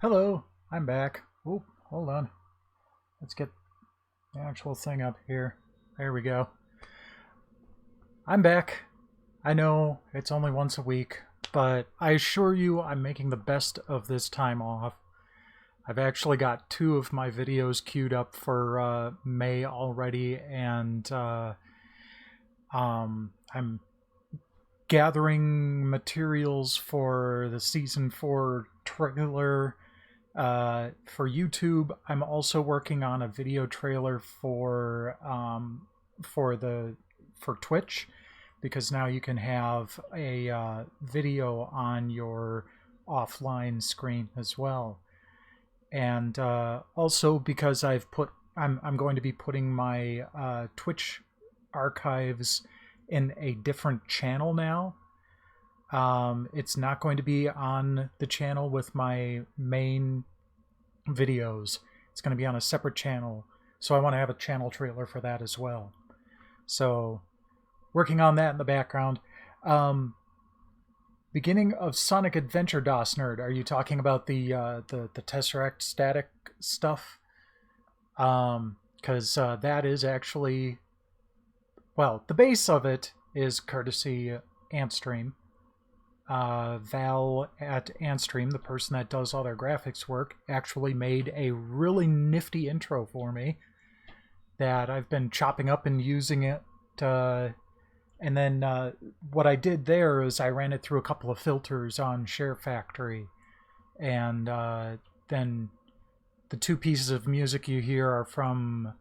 Hello, I'm back. Oh, hold on. Let's get the actual thing up here. There we go. I'm back. I know it's only once a week, but I assure you I'm making the best of this time off. I've actually got two of my videos queued up for May already, and I'm gathering materials for the season 4 trailer. For YouTube, I'm also working on a video trailer for Twitch, because now you can have a video on your offline screen as well. And also because I'm going to be putting my Twitch archives in a different channel now. It's not going to be on the channel with my main videos. It's going to be on a separate channel. So I want to have a channel trailer for that as well. So working on that in the background. Beginning of Sonic Adventure, DOS Nerd. Are you talking about the Tesseract static stuff? Because that is actually, well, the base of it is courtesy Antstream. Val at Antstream, the person that does all their graphics work, actually made a really nifty intro for me that I've been chopping up and using it. And then what I did there is I ran it through a couple of filters on Share Factory. And then the two pieces of music you hear are from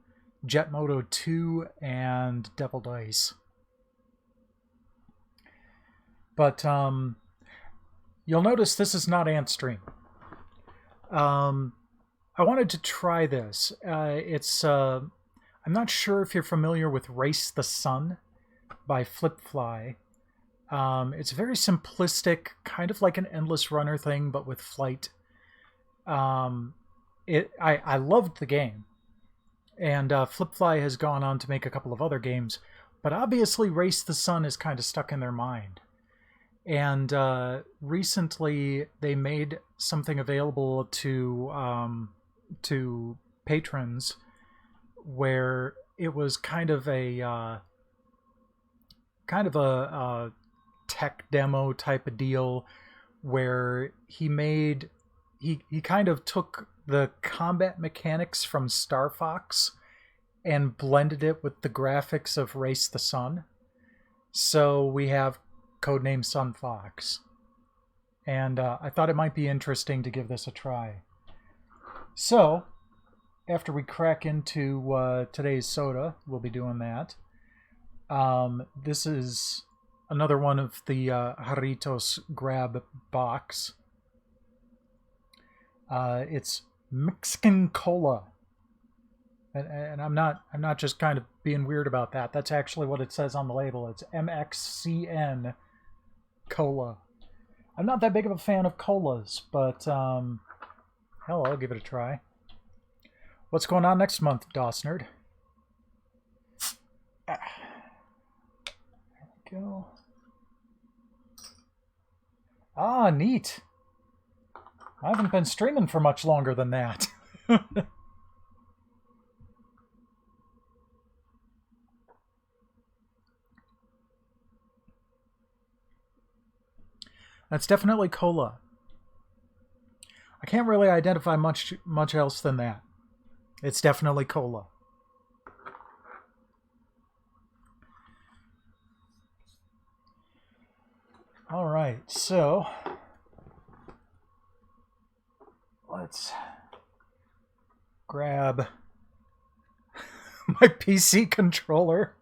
Jet Moto 2 and Devil Dice. But you'll notice this is not Antstream. I wanted to try this. I'm not sure if you're familiar with Race the Sun by Flipfly. It's very simplistic, kind of like an Endless Runner thing, but with flight. I loved the game. And Flipfly has gone on to make a couple of other games, but obviously Race the Sun is kind of stuck in their mind. And recently they made something available to patrons where it was kind of a tech demo type of deal, where he kind of took the combat mechanics from Star Fox and blended it with the graphics of Race the Sun. So we have codename Sun Fox. And I thought it might be interesting to give this a try. So, after we crack into today's soda, we'll be doing that. This is another one of the Jarritos Grab box. It's Mexican Cola. And I'm not just kind of being weird about that. That's actually what it says on the label. It's MXCN Cola. I'm not that big of a fan of colas, but hell, I'll give it a try. What's going on next month, DOS Nerd? There we go. Ah, neat. I haven't been streaming for much longer than that. That's definitely cola. I can't really identify much else than that. It's definitely cola. All right, so let's grab my PC controller.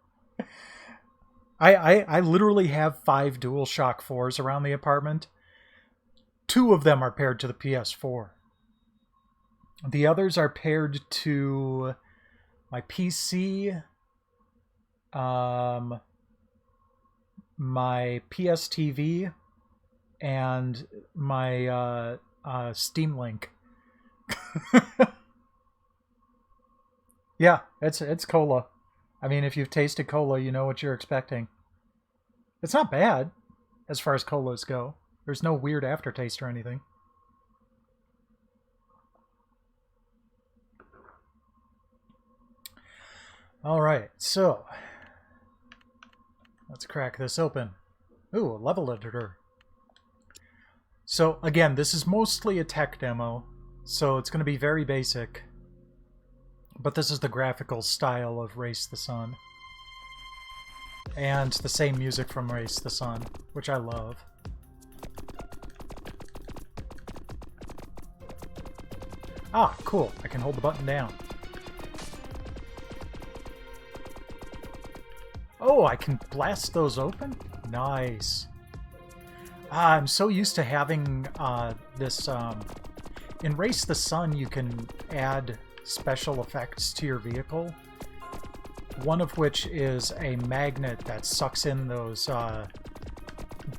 I literally have 5 DualShock 4s around the apartment. 2 of them are paired to the PS4. The others are paired to my PC, my PS TV, and my Steam Link. Yeah, it's cola. I mean, if you've tasted cola, you know what you're expecting. It's not bad as far as colas go. There's no weird aftertaste or anything. Alright, so let's crack this open. Ooh, a level editor. So again, this is mostly a tech demo, so it's going to be very basic. But this is the graphical style of Race the Sun. And the same music from Race the Sun, which I love. Ah, cool. I can hold the button down. Oh, I can blast those open? Nice. I'm so used to having this... in Race the Sun, you can add special effects to your vehicle. One of which is a magnet that sucks in those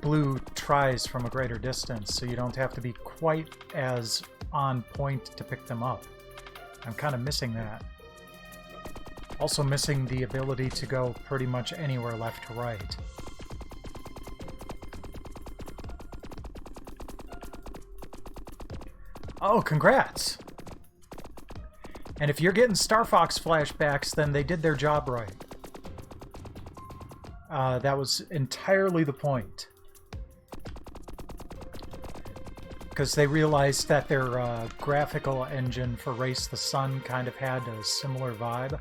blue tries from a greater distance, so you don't have to be quite as on point to pick them up. I'm kind of missing that. Also missing the ability to go pretty much anywhere left to right. Oh, congrats! And if you're getting Star Fox flashbacks, then they did their job right. That was entirely the point. Because they realized that their graphical engine for Race the Sun kind of had a similar vibe.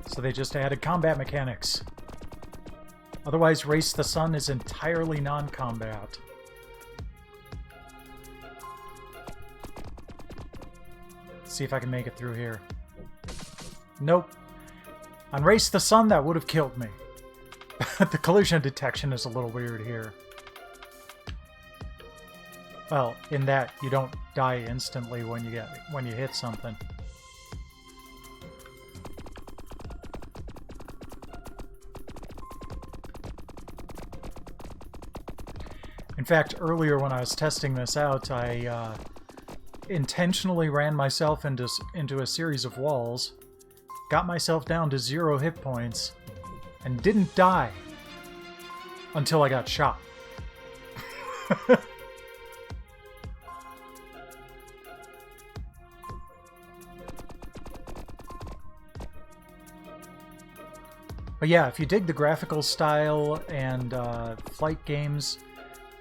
So they just added combat mechanics. Otherwise, Race the Sun is entirely non-combat. See if I can make it through here. Nope. On Race the Sun, that would have killed me. The collision detection is a little weird here. Well, in that you don't die instantly when you hit something. In fact, earlier when I was testing this out, I intentionally ran myself into a series of walls, got myself down to 0 hit points, and didn't die until I got shot. But yeah, if you dig the graphical style and flight games,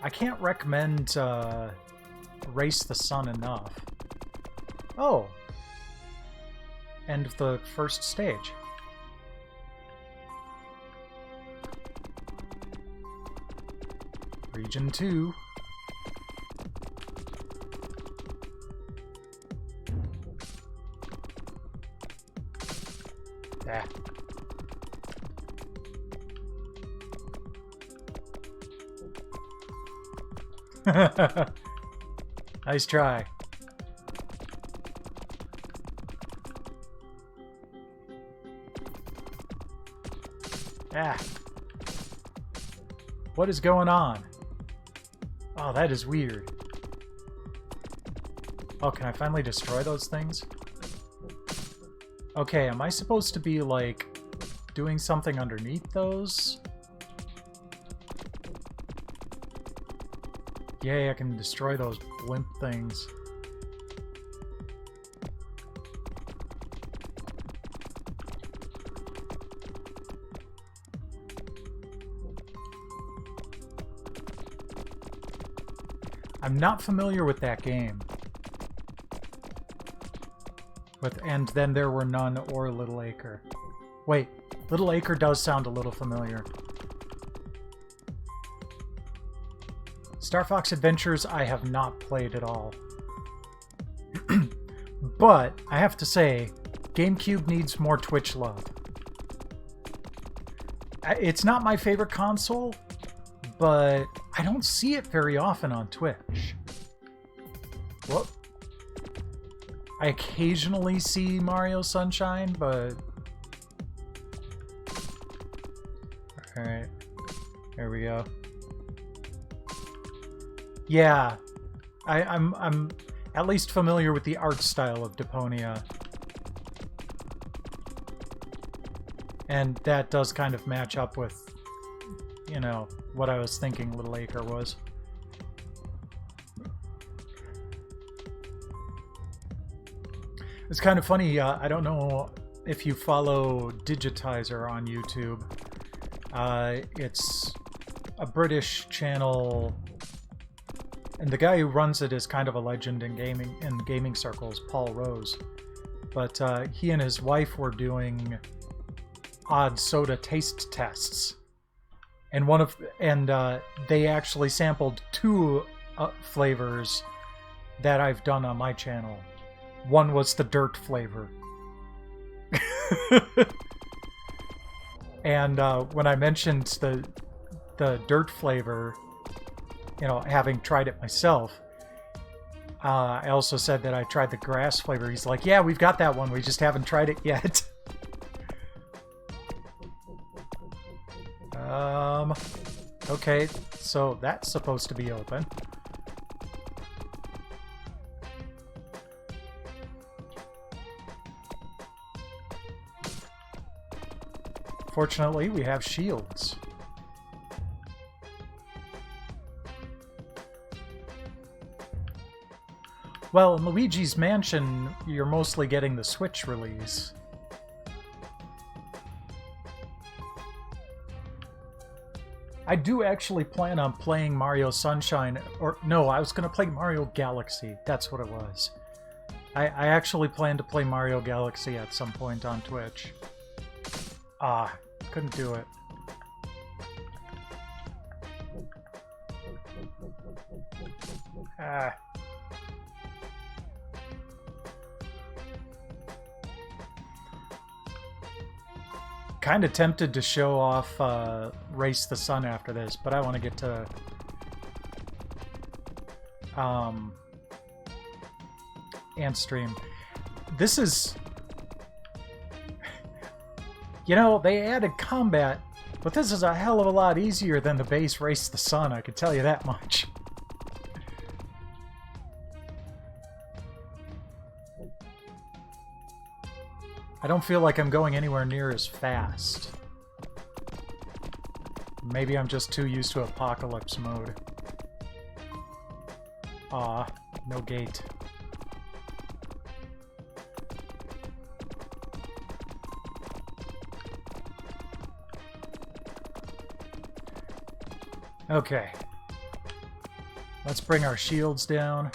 I can't recommend Race the Sun enough. Oh! End of the first stage. Region 2. Ah. Nice try. Ah. What is going on? Oh, that is weird. Oh, can I finally destroy those things? Okay, am I supposed to be, like, doing something underneath those? Yay, I can destroy those blimp things. I'm not familiar with that game. With And Then There Were None or Little Acre. Wait, Little Acre does sound a little familiar. Star Fox Adventures I have not played at all. But, I have to say, GameCube needs more Twitch love. It's not my favorite console, but I don't see it very often on Twitch. Whoop. I occasionally see Mario Sunshine, but... Alright. There we go. Yeah. I'm at least familiar with the art style of Deponia. And that does kind of match up with, you know, what I was thinking Little Acre was. It's kind of funny. I don't know if you follow Digitizer on YouTube. It's a British channel, and the guy who runs it is kind of a legend in gaming circles, Paul Rose. But he and his wife were doing odd soda taste tests, and they actually sampled two flavors that I've done on my channel. One was the dirt flavor. And when I mentioned the dirt flavor, you know, having tried it myself, I also said that I tried the grass flavor. He's like, yeah, we've got that one. We just haven't tried it yet. Okay, so that's supposed to be open. Fortunately, we have shields. Well, in Luigi's Mansion, you're mostly getting the Switch release. I do actually plan on playing Mario Sunshine, or no, I was going to play Mario Galaxy. That's what it was. I actually plan to play Mario Galaxy at some point on Twitch. Couldn't do it. Kind of tempted to show off Race the Sun after this, but I want to get to Antstream. This is... You know, they added combat, but this is a hell of a lot easier than the base Race the Sun, I can tell you that much. I don't feel like I'm going anywhere near as fast. Maybe I'm just too used to apocalypse mode. Aw, no gate. Okay. Let's bring our shields down.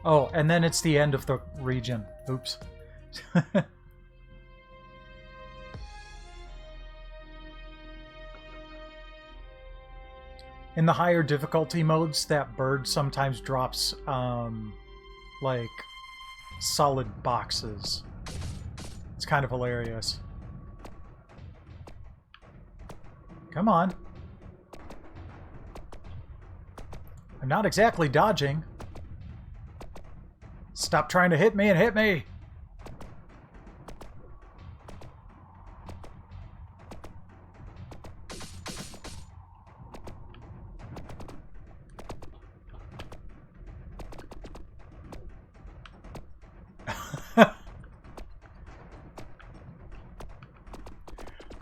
Oh, and then it's the end of the region. Oops. In the higher difficulty modes, that bird sometimes drops, like, solid boxes. It's kind of hilarious. Come on. I'm not exactly dodging. Stop trying to hit me and hit me!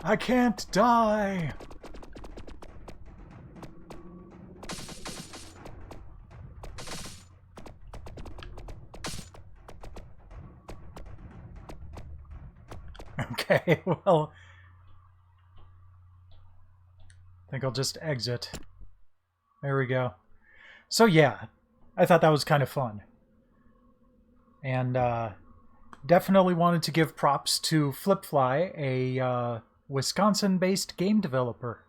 I can't die! Okay, well... I think I'll just exit. There we go. So yeah, I thought that was kind of fun. And definitely wanted to give props to Flipfly, a Wisconsin-based game developer.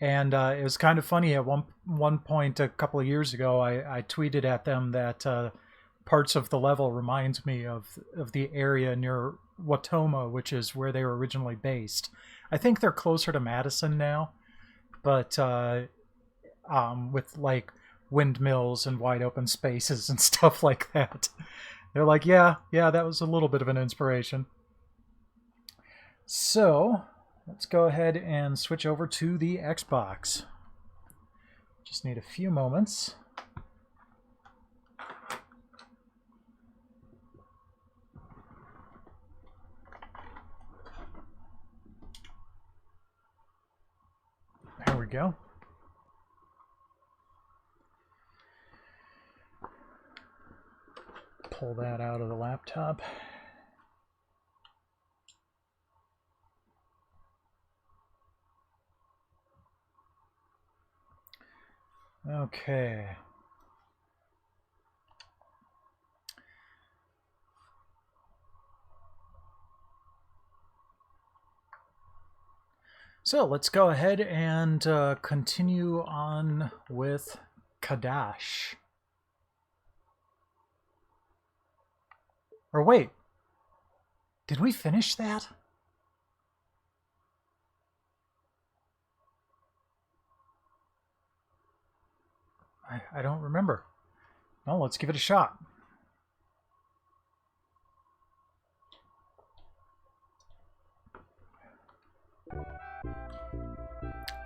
And it was kind of funny. At one point a couple of years ago, I tweeted at them that parts of the level remind me of the area near Watoma, which is where they were originally based. I think they're closer to Madison now, but with like windmills and wide open spaces and stuff like that. They're like, yeah, that was a little bit of an inspiration. So let's go ahead and switch over to the Xbox. Just need a few moments. go. Pull that out of the laptop. Okay. So let's go ahead and continue on with Kadash. Or wait, did we finish that? I don't remember. Well, let's give it a shot.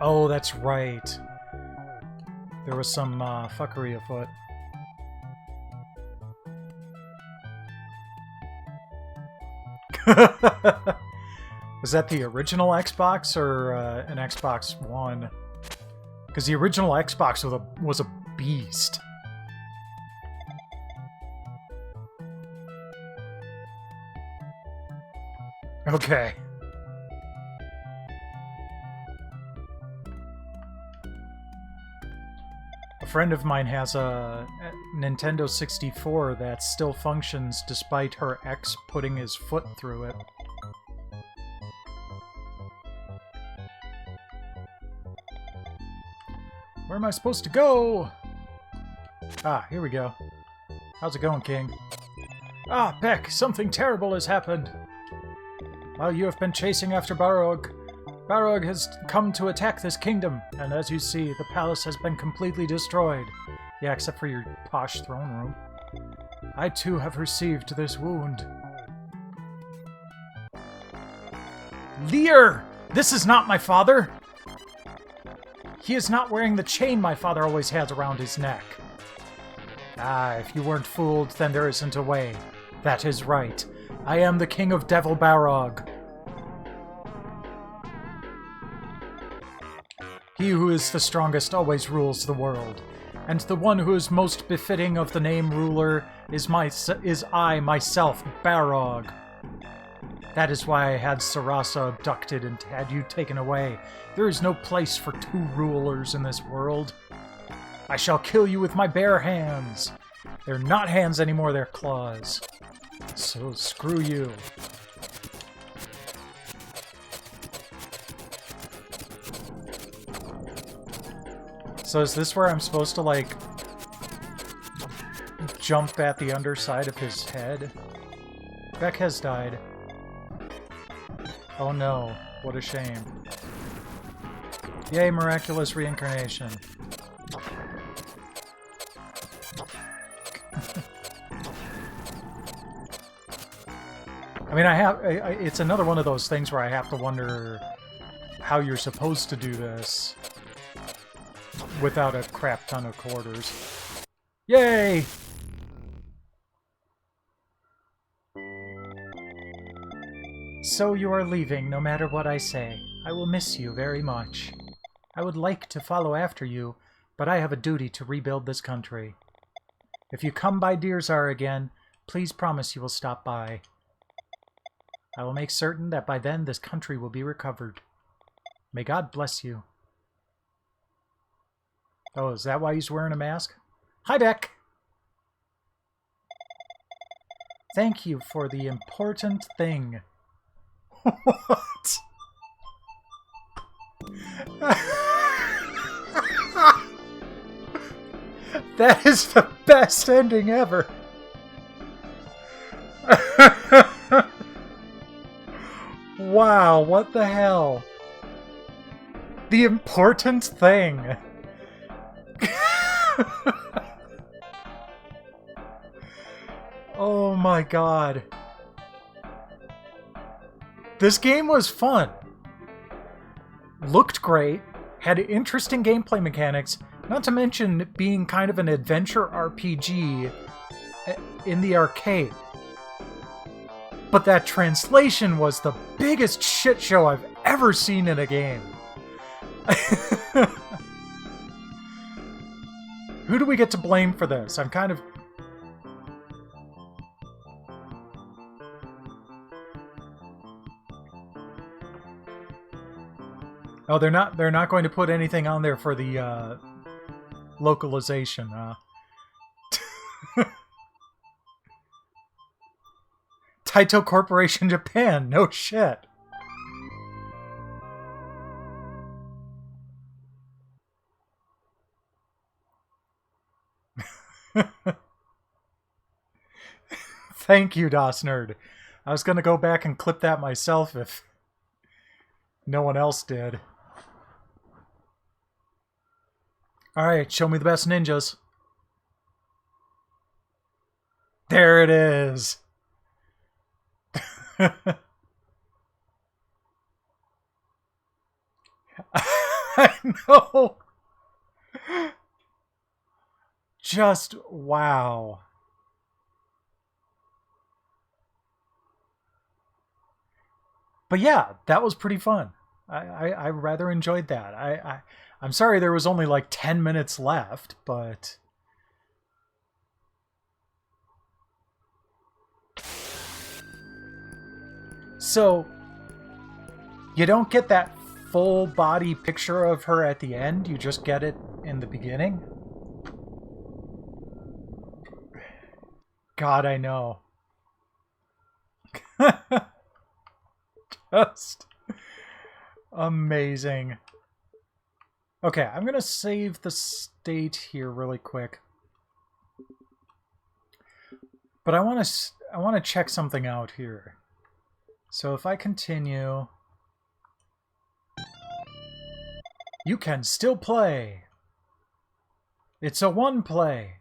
Oh, that's right. There was some fuckery afoot. Was that the original Xbox or an Xbox One? Because the original Xbox was a beast. Okay. A friend of mine has a Nintendo 64 that still functions despite her ex putting his foot through it. Where am I supposed to go? Ah, here we go. How's it going, King? Ah, Beck, something terrible has happened. While you have been chasing after Barog, Barog has come to attack this kingdom, and as you see, the palace has been completely destroyed. Yeah, except for your posh throne room. I too have received this wound. Lear! This is not my father! He is not wearing the chain my father always has around his neck. Ah, if you weren't fooled, then there isn't a way. That is right. I am the king of Devil Barog. He who is the strongest always rules the world, and the one who is most befitting of the name ruler is I myself, Barog. That is why I had Sarasa abducted and had you taken away. There is no place for two rulers in this world. I shall kill you with my bare hands. They're not hands anymore, they're claws. So screw you. So is this where I'm supposed to, like, jump at the underside of his head? Beck has died. Oh no, what a shame. Yay, miraculous reincarnation. I mean, it's another one of those things where I have to wonder how you're supposed to do this without a crap ton of quarters. Yay! So you are leaving, no matter what I say. I will miss you very much. I would like to follow after you, but I have a duty to rebuild this country. If you come by Deerzar again, please promise you will stop by. I will make certain that by then this country will be recovered. May God bless you. Oh, is that why he's wearing a mask? Hi, Beck! Thank you for the important thing. What? That is the best ending ever. Wow, what the hell? The important thing. Oh my god. This game was fun. Looked great. Had interesting gameplay mechanics. Not to mention being kind of an adventure RPG in the arcade. But that translation was the biggest shit show I've ever seen in a game. Who do we get to blame for this? I'm kind of... Oh, they're not going to put anything on there for the localization. Taito Corporation Japan. No shit. Thank you, DOS Nerd. I was going to go back and clip that myself if no one else did. Alright, show me the best ninjas. There it is. I know. Just wow. But yeah, that was pretty fun. I rather enjoyed that. I'm sorry there was only like 10 minutes left, but... So, you don't get that full body picture of her at the end, you just get it in the beginning. God, I know. Just amazing. Okay, I'm gonna save the state here really quick. But I want to check something out here. So if I continue, you can still play. It's a one play.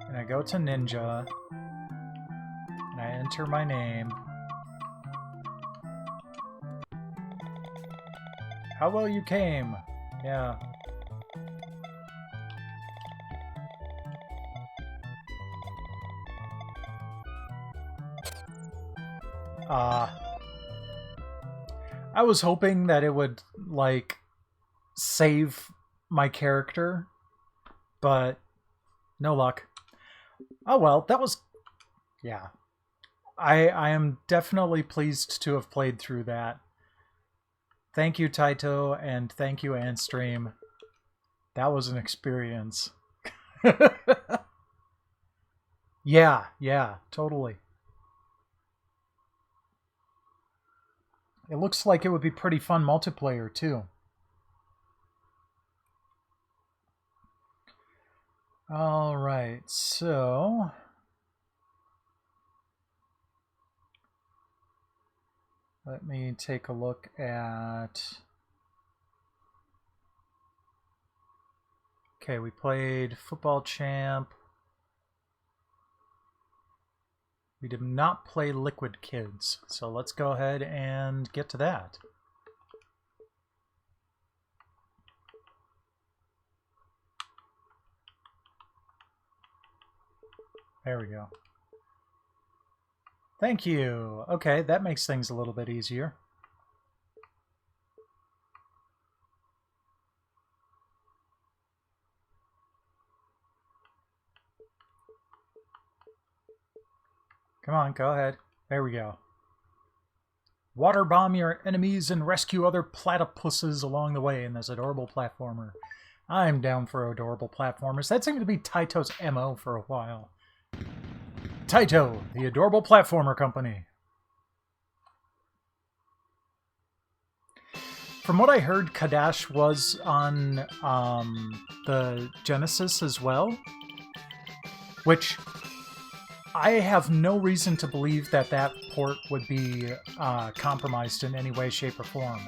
And I go to Ninja, and I enter my name. How well you came. Yeah. I was hoping that it would, like, save my character, but no luck. Oh well, that was... yeah. I am definitely pleased to have played through that. Thank you, Taito, and thank you, Antstream. That was an experience. Yeah, totally. It looks like it would be pretty fun multiplayer, too. Alright, so... let me take a look at... okay, we played Football Champ. We did not play Liquid Kids, so let's go ahead and get to that. There we go. Thank you. Okay, that makes things a little bit easier. Come on, go ahead. There we go. Water bomb your enemies and rescue other platypuses along the way in this adorable platformer. I'm down for adorable platformers. That seemed to be Taito's MO for a while. Taito, the adorable platformer company. From what I heard, Kadash was on the Genesis as well, which I have no reason to believe that that port would be compromised in any way, shape, or form.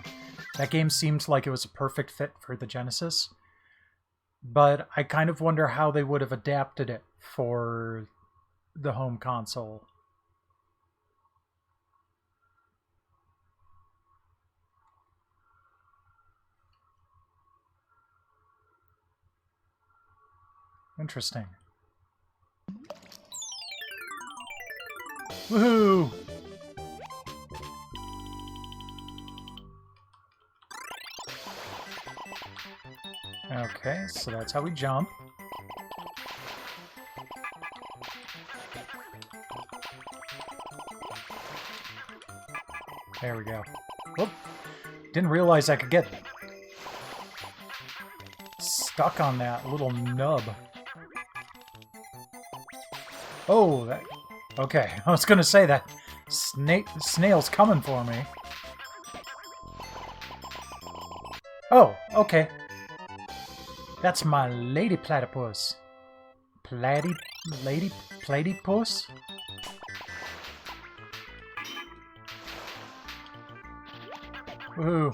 That game seemed like it was a perfect fit for the Genesis, but I kind of wonder how they would have adapted it for the home console. Interesting. Woohoo! Okay, so that's how we jump. There we go. Whoop. Didn't realize I could get stuck on that little nub. Oh, that... Okay, I was gonna say that snail's coming for me. Oh, okay. That's my lady platypus. Platypus? Ooh.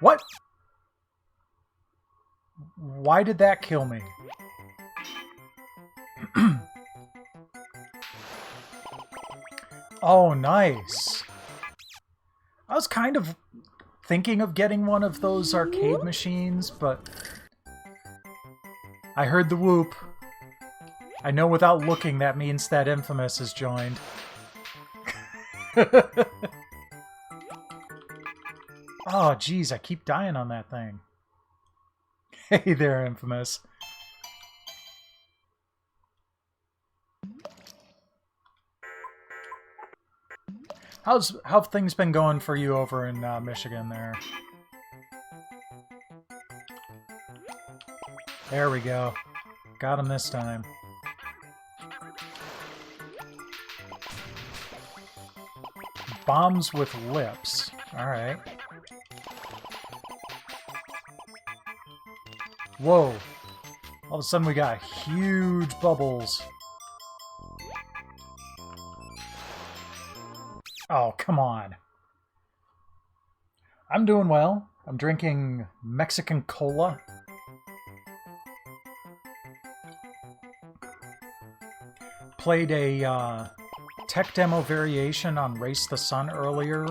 What? Why did that kill me? Oh, nice. I was kind of thinking of getting one of those arcade machines, but I heard the whoop. I know without looking that means that Infamous has joined. Oh, geez, I keep dying on that thing. Hey there, Infamous. How've things been going for you over in Michigan there? There we go. Got him this time. Bombs with lips. Alright. Whoa. All of a sudden we got huge bubbles. Oh, come on. I'm doing well. I'm drinking Mexican cola. Played a tech demo variation on Race the Sun earlier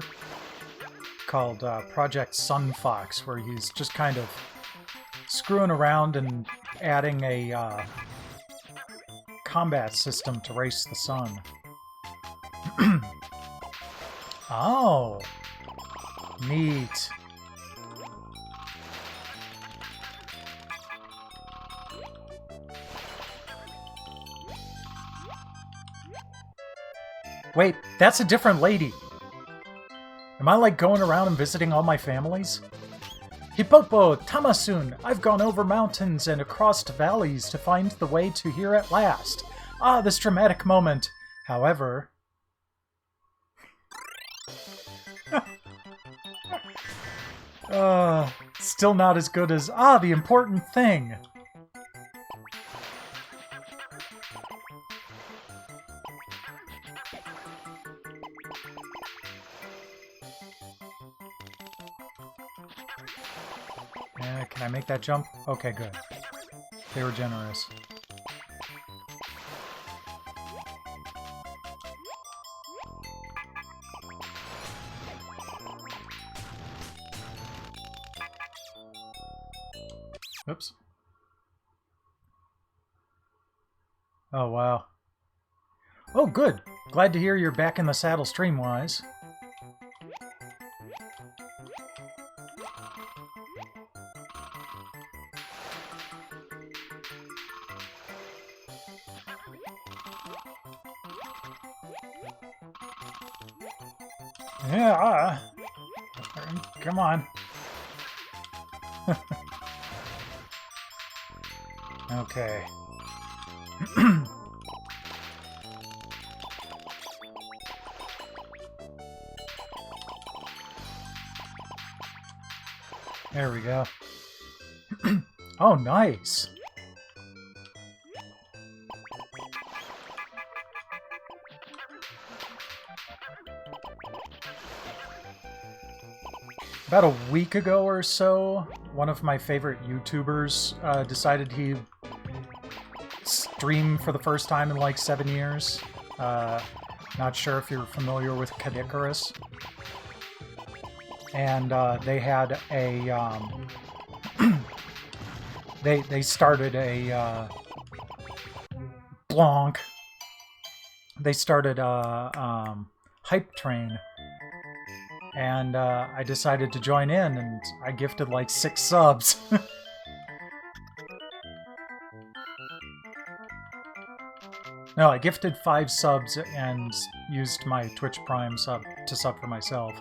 called Project Sunfox, where he's just kind of screwing around and adding a combat system to Race the Sun. Oh, neat. Wait, that's a different lady. Am I like going around and visiting all my families? Hippopo, Tamasun, I've gone over mountains and across valleys to find the way to here at last. Ah, this dramatic moment. However... still not as good as, the important thing. Can I make that jump? Okay, good. They were generous. Oops. Oh, wow. Oh, good. Glad to hear you're back in the saddle stream-wise. Yeah, come on. Okay. There we go. Oh, nice. About a week ago or so, one of my favorite YouTubers decided he'd stream for the first time in like 7 years. Not sure if you're familiar with Kadikarus. And they had a... they started a... Blanc. they started a hype train, and I decided to join in, and I gifted like 6 subs. No, I gifted 5 subs and used my Twitch Prime sub to sub for myself.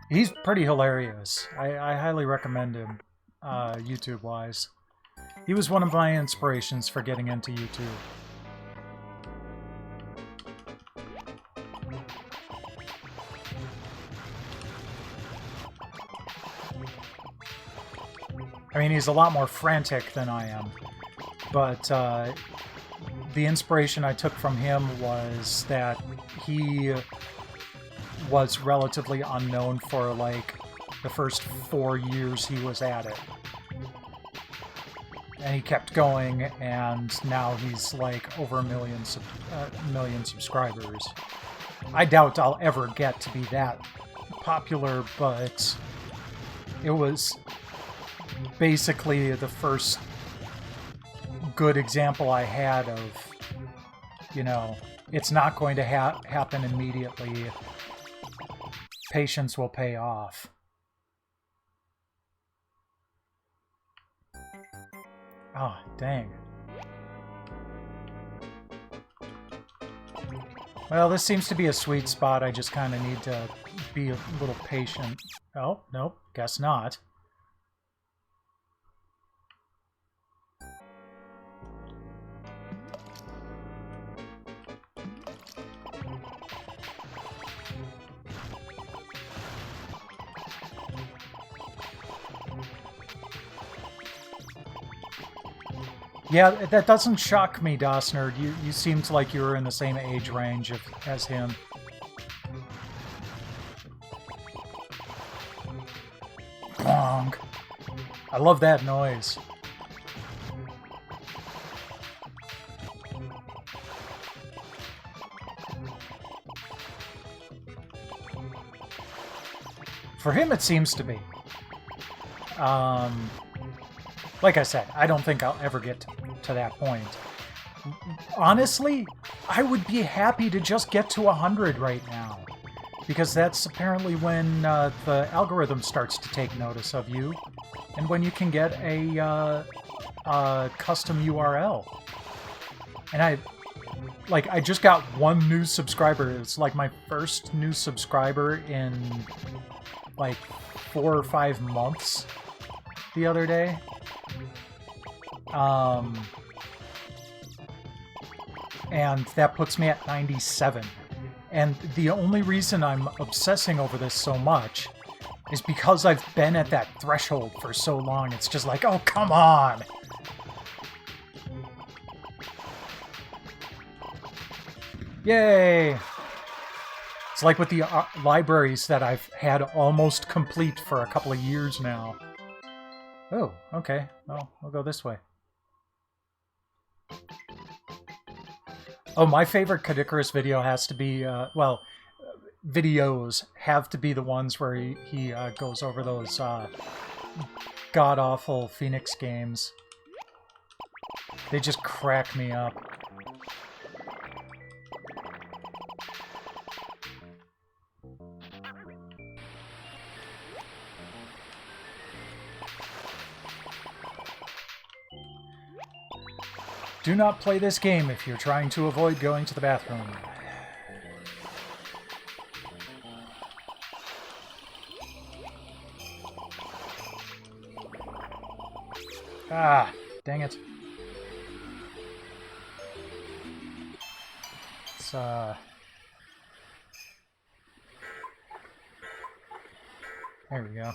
He's pretty hilarious. I highly recommend him, YouTube-wise. He was one of my inspirations for getting into YouTube. I mean, he's a lot more frantic than I am, but the inspiration I took from him was that he was relatively unknown for, like, the first 4 years he was at it. And he kept going, and now he's, like, over a million subscribers. I doubt I'll ever get to be that popular, but it was basically the first good example I had of, you know, it's not going to happen immediately. Patience will pay off. Oh, dang. Well, this seems to be a sweet spot. I just kind of need to be a little patient. Oh, nope, guess not. Yeah, that doesn't shock me, Dosnerd. You seemed like you were in the same age range as him. Bonk. I love that noise. For him, it seems to be. Like I said, I don't think I'll ever get to that point. Honestly, I would be happy to just get to 100 right now, because that's apparently when the algorithm starts to take notice of you, and when you can get a custom URL. And I just got 1 new subscriber. It's like my first new subscriber in like 4 or 5 months the other day. And that puts me at 97. And the only reason I'm obsessing over this so much is because I've been at that threshold for so long. It's just like, oh, come on! Yay! It's like with the libraries that I've had almost complete for a couple of years now. Oh, okay. Well, we'll go this way. Oh, my favorite Kadikarus video has to be, well, videos have to be the ones where he goes over those god-awful Phoenix games. They just crack me up. Do not play this game if you're trying to avoid going to the bathroom. Ah, dang it. It's, there we go.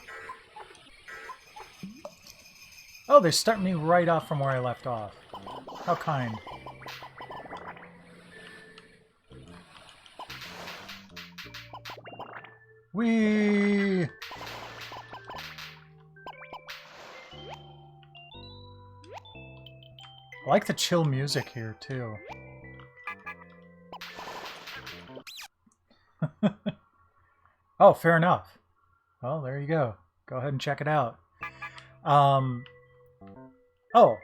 Oh, they're starting me right off from where I left off. How kind. Whee! I like the chill music here, too. Oh, fair enough. Well, there you go. Go ahead and check it out. Oh,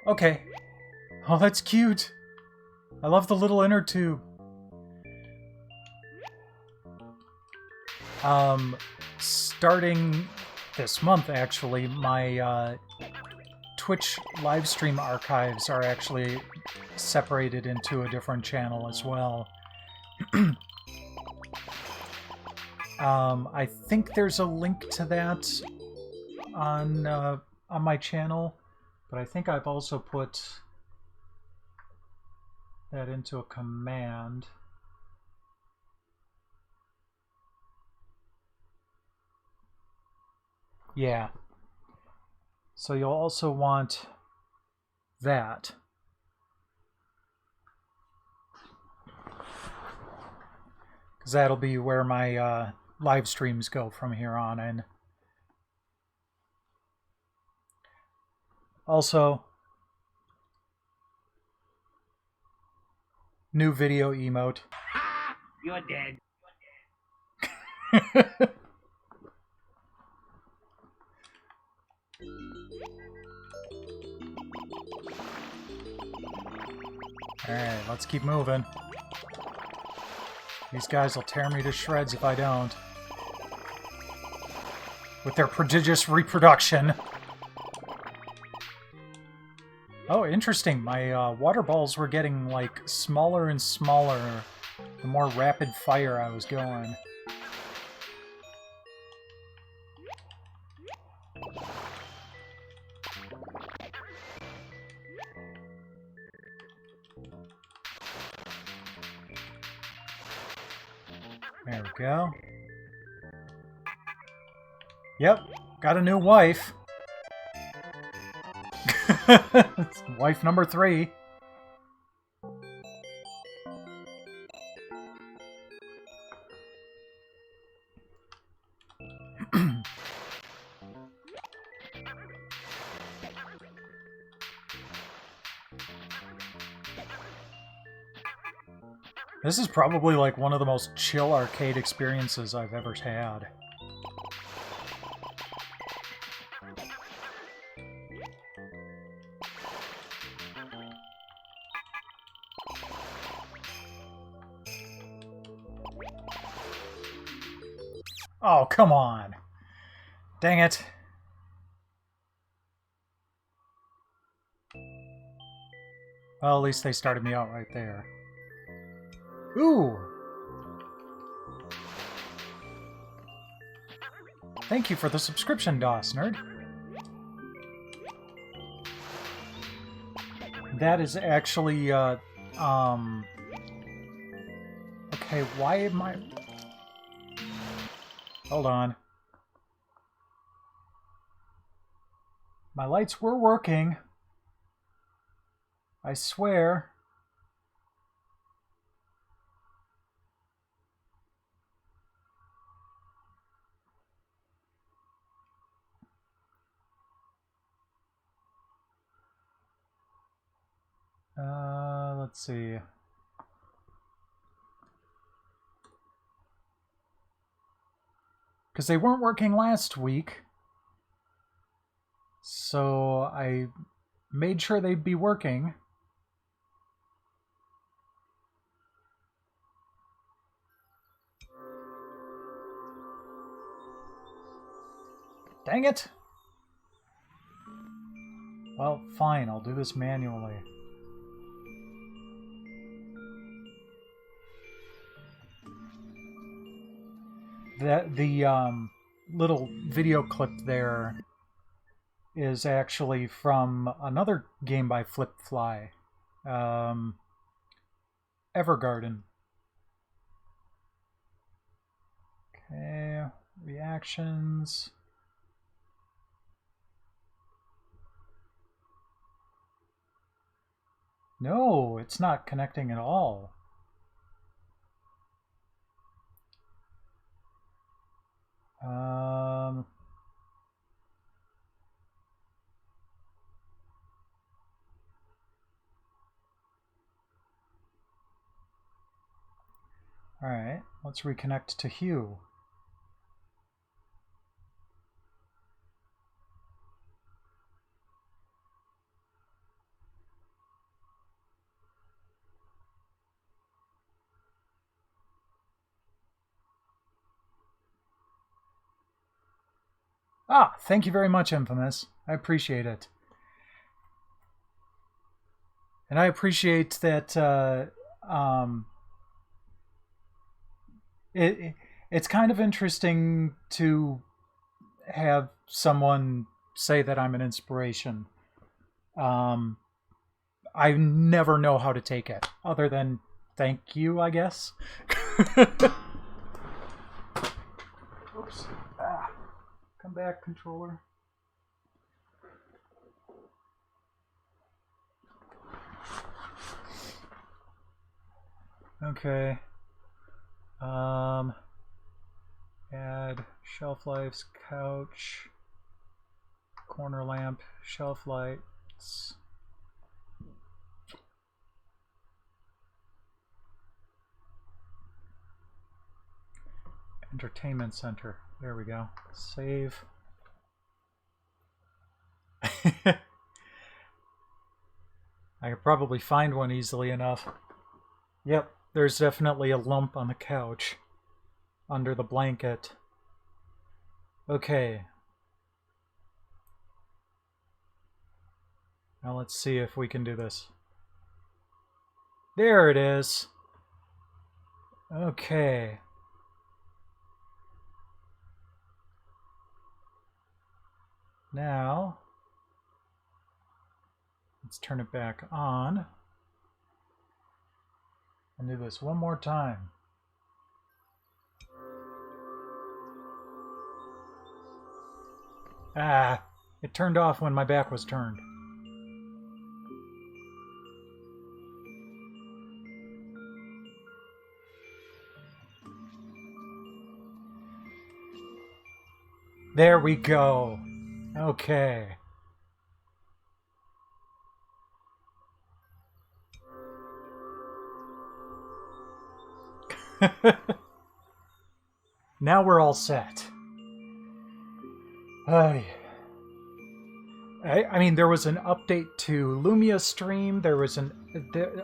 okay. Oh, that's cute. I love the little inner tube. Starting this month, actually, my Twitch live stream archives are actually separated into a different channel as well. I think there's a link to that on my channel, but I think I've also put that into a command. Yeah. So you'll also want that. Because that'll be where my live streams go from here on in. Also, new video emote. You're dead. Alright, let's keep moving. These guys will tear me to shreds if I don't. With their prodigious reproduction. Oh, interesting. My water balls were getting, like, smaller and smaller the more rapid fire I was going. There we go. Yep, got a new wife. Wife number 3. This is probably like one of the most chill arcade experiences I've ever had. Oh, come on. Dang it. Well, at least they started me out right there. Ooh! Thank you for the subscription, DOS Nerd. That is actually, okay, why am I... Hold on. My lights were working. I swear. Let's see. Because they weren't working last week. So I made sure they'd be working. Dang it! Well, fine, I'll do this manually. The little video clip there is actually from another game by Flipfly, Evergarden. Okay, reactions. No, it's not connecting at all. Alright, let's reconnect to Hue. Ah, thank you very much, Infamous. I appreciate it. And I appreciate that it's kind of interesting to have someone say that I'm an inspiration. Um, I never know how to take it, other than thank you, I guess. Oops. Come back, controller. Okay. Add shelf lights, couch, corner lamp, shelf lights. Entertainment center. There we go. Save. I could probably find one easily enough. Yep, there's definitely a lump on the couch. Under the blanket. Okay. Now let's see if we can do this. There it is. Okay. Now, let's turn it back on. And do this one more time. Ah, it turned off when my back was turned. There we go. Okay. Now we're all set. I mean, there was an update to Lumia Stream. There was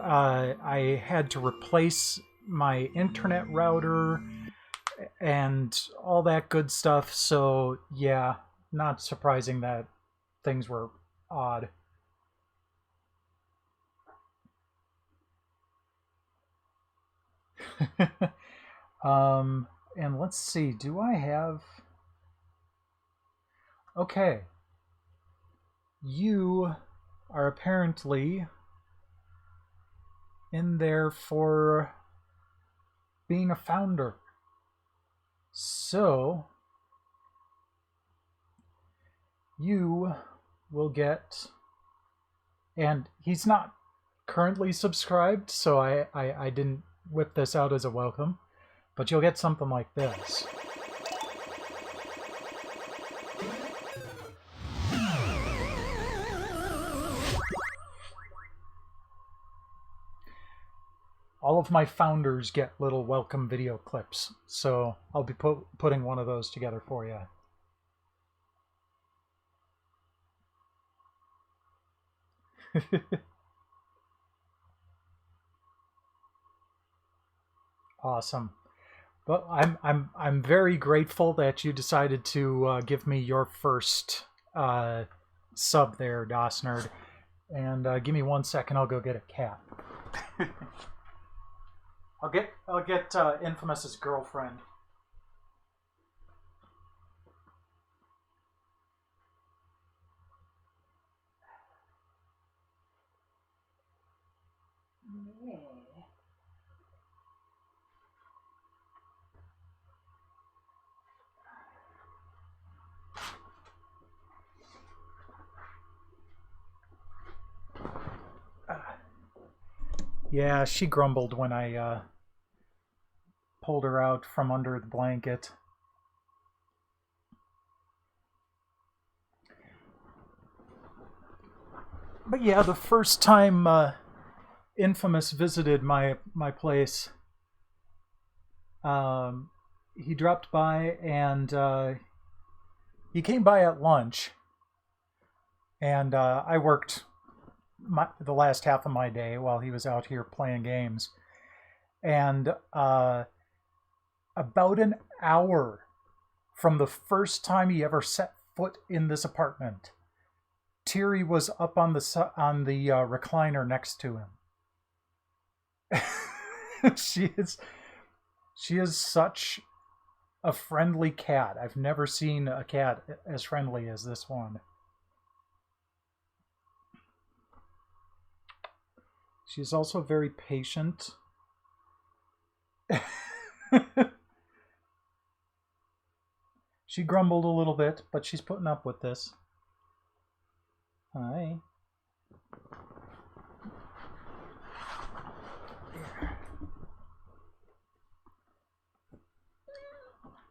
I had to replace my internet router and all that good stuff. So yeah, not surprising that things were odd. And let's see, do I have... Okay. You are apparently in there for being a founder. So, you will get... And he's not currently subscribed, so I didn't whip this out as a welcome. But you'll get something like this. All of my founders get little welcome video clips, so I'll be putting one of those together for you. Awesome. Well, I'm very grateful that you decided to give me your first sub there, DOS Nerd. And give me 1 second, I'll go get a cat. I'll get Infamous's girlfriend. Yeah, she grumbled when I pulled her out from under the blanket. But yeah, the first time Infamous visited my place, he dropped by and he came by at lunch, and I worked the last half of my day while he was out here playing games. And about an hour from the first time he ever set foot in this apartment. Tiri was up on the recliner next to him. She is such a friendly cat. I've never seen a cat as friendly as this one. She's also very patient. She grumbled a little bit, but she's putting up with this. Hi.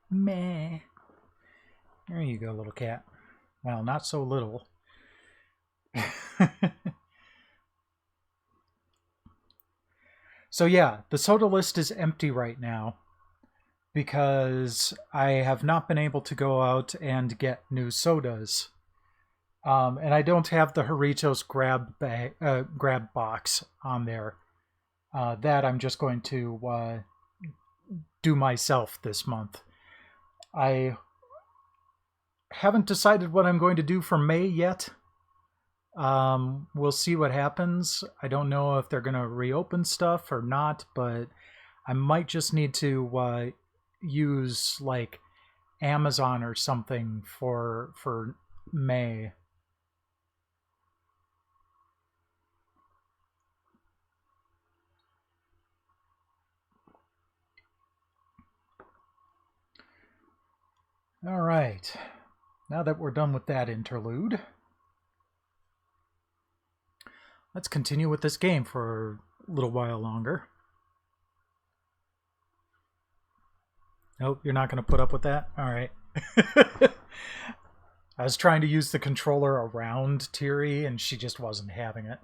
Meh. There you go, little cat. Well, not so little. So yeah, the soda list is empty right now because I have not been able to go out and get new sodas. And I don't have the Doritos grab box on there. That I'm just going to do myself this month. I haven't decided what I'm going to do for May yet. We'll see what happens. I don't know if they're going to reopen stuff or not, but I might just need to use like Amazon or something for May. All right. Now that we're done with that interlude, let's continue with this game for a little while longer. Nope, you're not going to put up with that? All right. I was trying to use the controller around Tiri, and she just wasn't having it.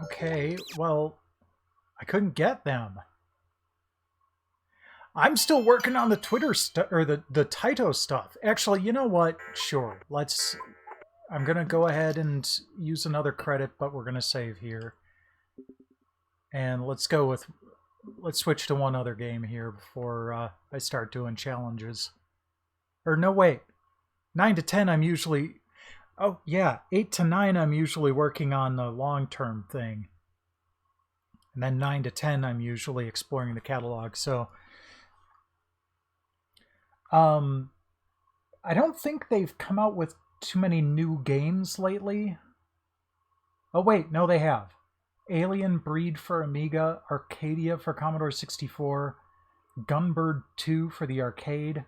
Okay, well, I couldn't get them. I'm still working on the Twitter stuff, or the Taito stuff. Actually, you know what? Sure, I'm going to go ahead and use another credit, but we're going to save here. And let's switch to one other game here before I start doing challenges. Or no, wait. 9 to 10 I'm usually... Oh, yeah, 8 to 9 I'm usually working on the long-term thing. And then 9 to 10 I'm usually exploring the catalog, so... I don't think they've come out with too many new games lately. Oh wait, no they have. Alien Breed for Amiga, Arcadia for Commodore 64, Gunbird 2 for the arcade,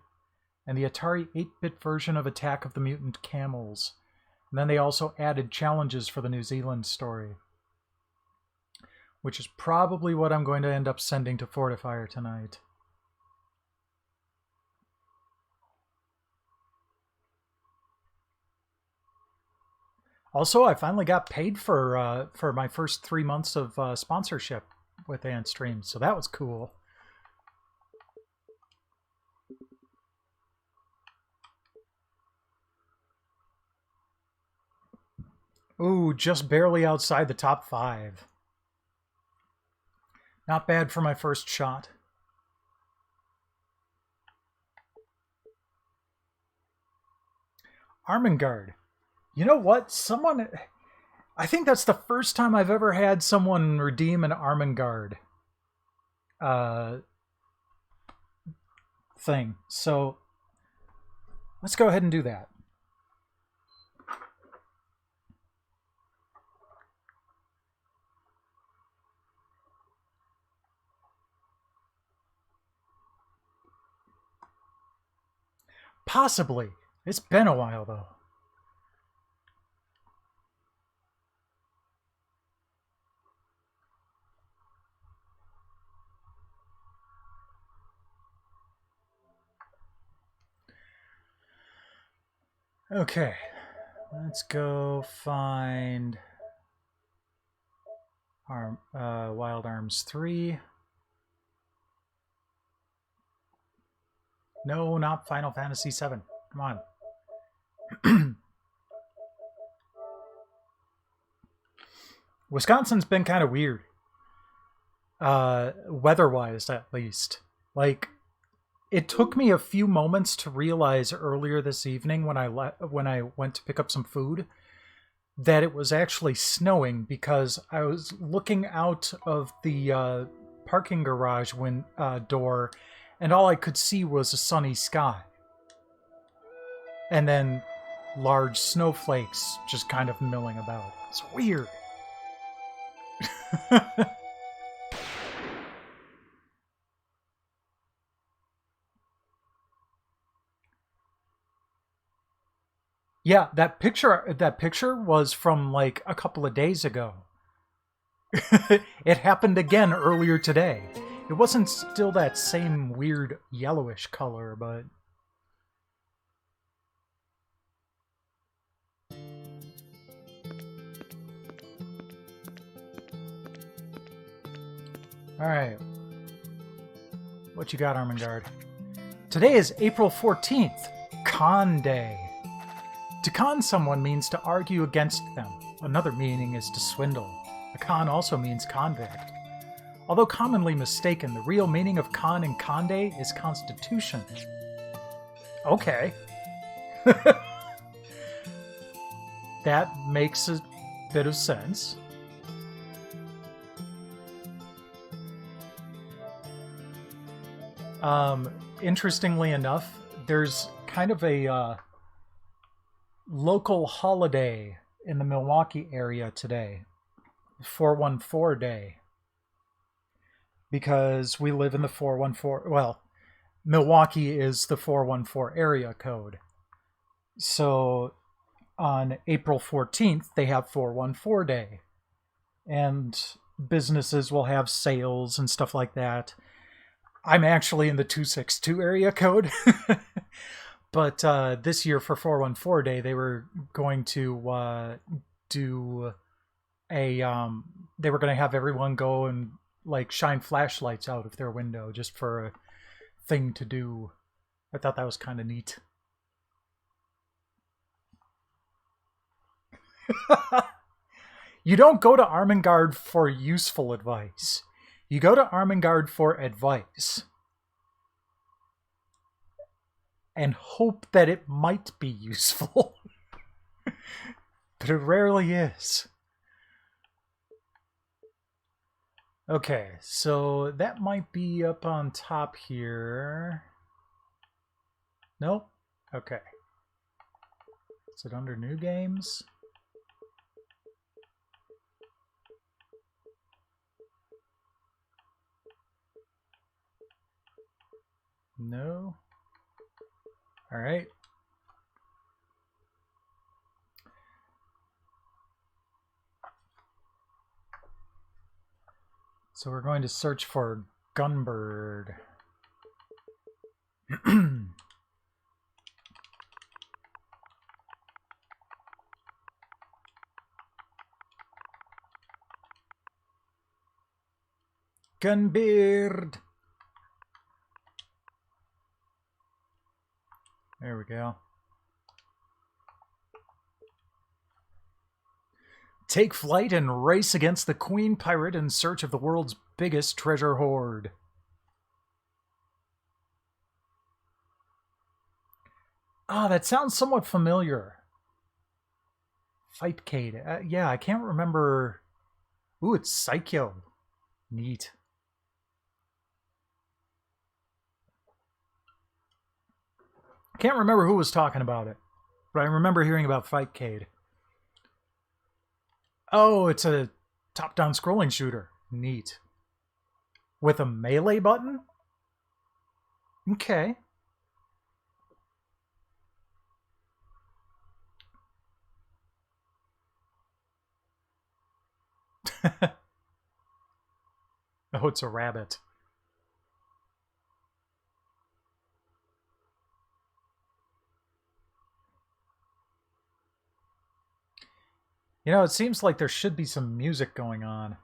and the Atari 8-bit version of Attack of the Mutant Camels. And then they also added challenges for the New Zealand story, which is probably what I'm going to end up sending to Fortifier tonight. Also, I finally got paid for my first 3 months of sponsorship with Antstream, so that was cool. Ooh, just barely outside the top 5. Not bad for my first shot. Armengard. You know what? I think that's the first time I've ever had someone redeem an Armengard thing. So let's go ahead and do that. Possibly. It's been a while, though. Okay, let's go find Wild Arms 3. No, not Final Fantasy 7. Come on. Wisconsin's been kind of weird. weather-wise at least. Like, it took me a few moments to realize earlier this evening when I went to pick up some food that it was actually snowing, because I was looking out of the parking garage door, and all I could see was a sunny sky. And then large snowflakes just kind of milling about. It's weird. Yeah, that picture was from like a couple of days ago. It happened again earlier today. It wasn't still that same weird yellowish color, but all right. What you got, Armengard? Today is April 14th, Con Day. To con someone means to argue against them. Another meaning is to swindle. A con also means convict. Although commonly mistaken, the real meaning of con and conde is constitution. Okay. That makes a bit of sense. Interestingly enough, there's kind of a local holiday in the Milwaukee area today. 414 Day. Because we live in the 414... Well, Milwaukee is the 414 area code. So on April 14th, they have 414 Day. And businesses will have sales and stuff like that. I'm actually in the 262 area code. But this year for 414 Day, they were going to do a... they were going to have everyone go and like shine flashlights out of their window just for a thing to do. I thought that was kind of neat. You don't go to Armengard for useful advice. You go to Armengard for advice. And hope that it might be useful. But it rarely is. Okay, so that might be up on top here. Nope. Okay. Is it under new games? No. All right. So we're going to search for Gunbird. Gunbird. There we go. Take flight and race against the Queen Pirate in search of the world's biggest treasure hoard. Ah, that sounds somewhat familiar. Fightcade. Yeah, I can't remember. Ooh, it's Psycho. Neat. I can't remember who was talking about it, but I remember hearing about Fightcade. Oh, it's a top-down scrolling shooter. Neat. With a melee button? Okay. Oh, it's a rabbit. You know, it seems like there should be some music going on.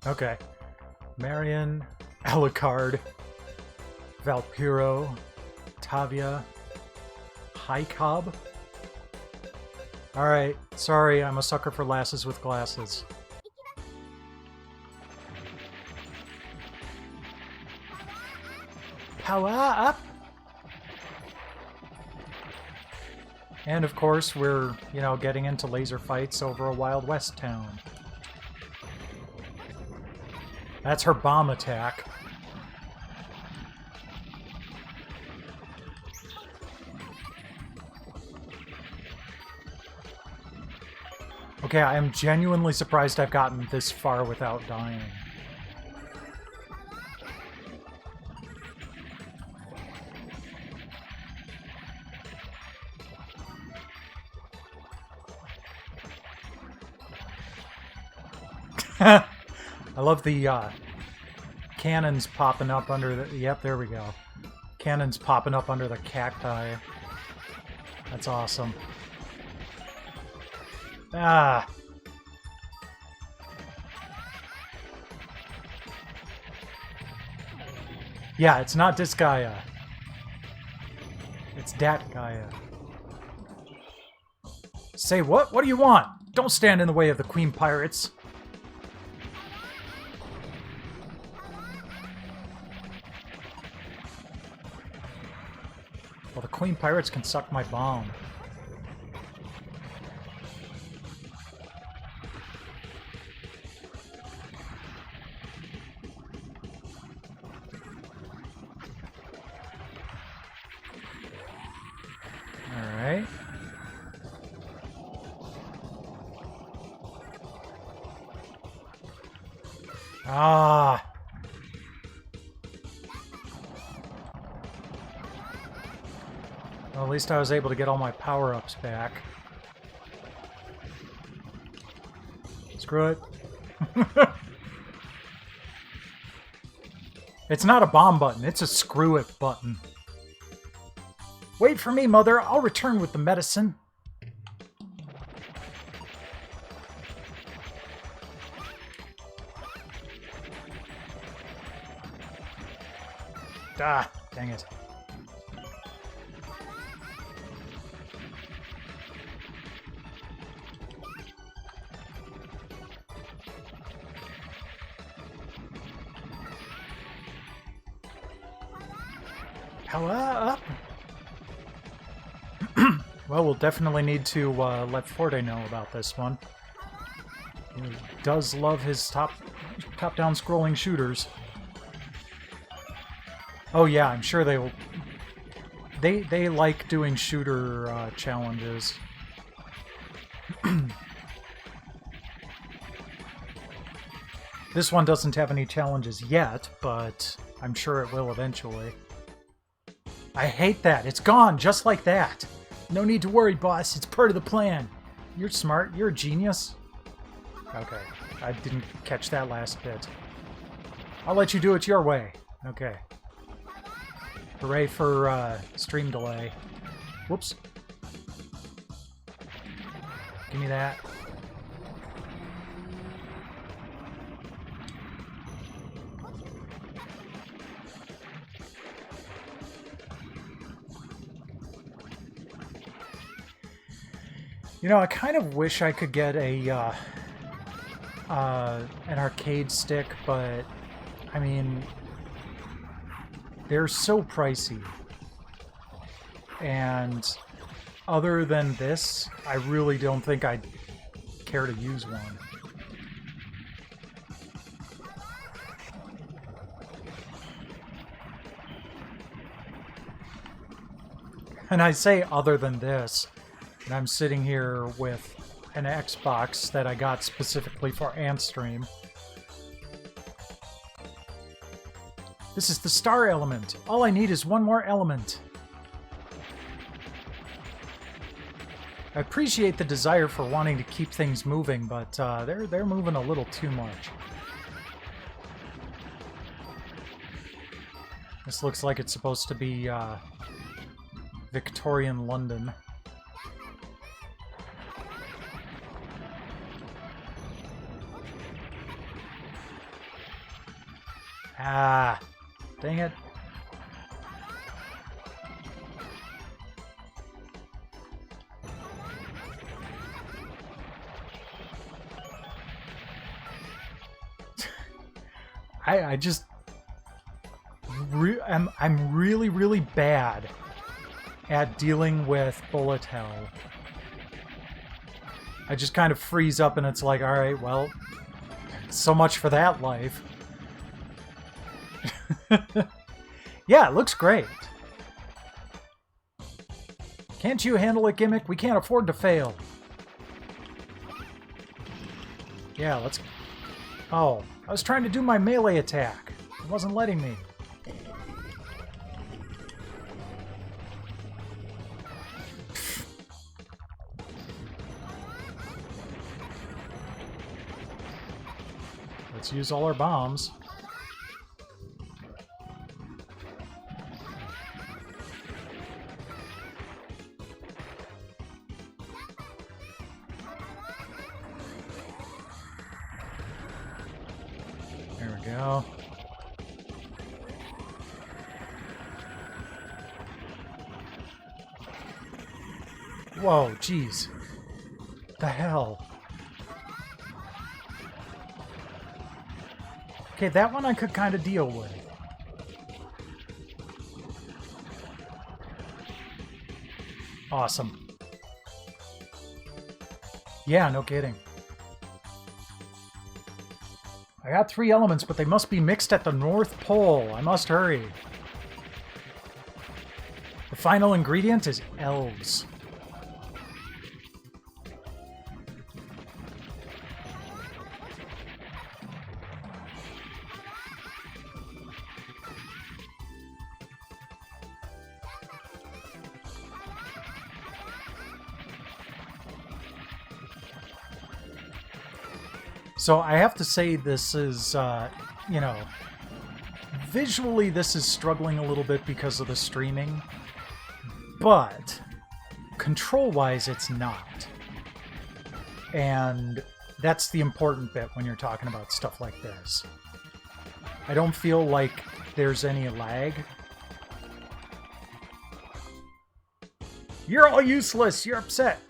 Okay. Marion, Alucard, Valpiro, Tavia, High Cobb. Alright, sorry, I'm a sucker for lasses with glasses. Power up! And of course, we're, you know, getting into laser fights over a Wild West town. That's her bomb attack. Okay, I am genuinely surprised I've gotten this far without dying. I love the cannons popping up under the... Yep, there we go. Cannons popping up under the cacti. That's awesome. Ah! Yeah, it's not this Gaia. It's that Gaia. Say what? What do you want? Don't stand in the way of the Queen Pirates. Well, the Queen Pirates can suck my bomb. Alright. Ah! Well, at least I was able to get all my power-ups back. Screw it. It's not a bomb button, it's a screw it button. Wait for me, Mother. I'll return with the medicine. Ah, dang it. Power up! Well, we'll definitely need to let Forte know about this one. He does love his top-down scrolling shooters. Oh yeah, I'm sure they will. They like doing shooter challenges. This one doesn't have any challenges yet, but I'm sure it will eventually. I hate that. It's gone just like that. No need to worry, boss. It's part of the plan. You're smart. You're a genius. Okay. I didn't catch that last bit. I'll let you do it your way. Okay. Hooray for stream delay. Whoops. Give me that. You know, I kind of wish I could get a an arcade stick, but I mean, they're so pricey. And other than this, I really don't think I'd care to use one. And I say other than this, and I'm sitting here with an Xbox that I got specifically for Antstream. This is the star element. All I need is one more element. I appreciate the desire for wanting to keep things moving, but they're moving a little too much. This looks like it's supposed to be Victorian London. Ah, dang it. I just... I'm really, really bad at dealing with bullet hell. I just kind of freeze up and it's like, alright, well, so much for that life. Yeah, it looks great. Can't you handle it, Gimmick? We can't afford to fail. Yeah, let's... Oh, I was trying to do my melee attack. It wasn't letting me. Let's use all our bombs. There we go. Whoa, jeez. The hell? Okay, that one I could kind of deal with. Awesome. Yeah, no kidding. I got 3 elements, but they must be mixed at the North Pole. I must hurry. The final ingredient is elves. So I have to say this is, you know, visually this is struggling a little bit because of the streaming, but control-wise it's not. And that's the important bit when you're talking about stuff like this. I don't feel like there's any lag. You're all useless! You're upset!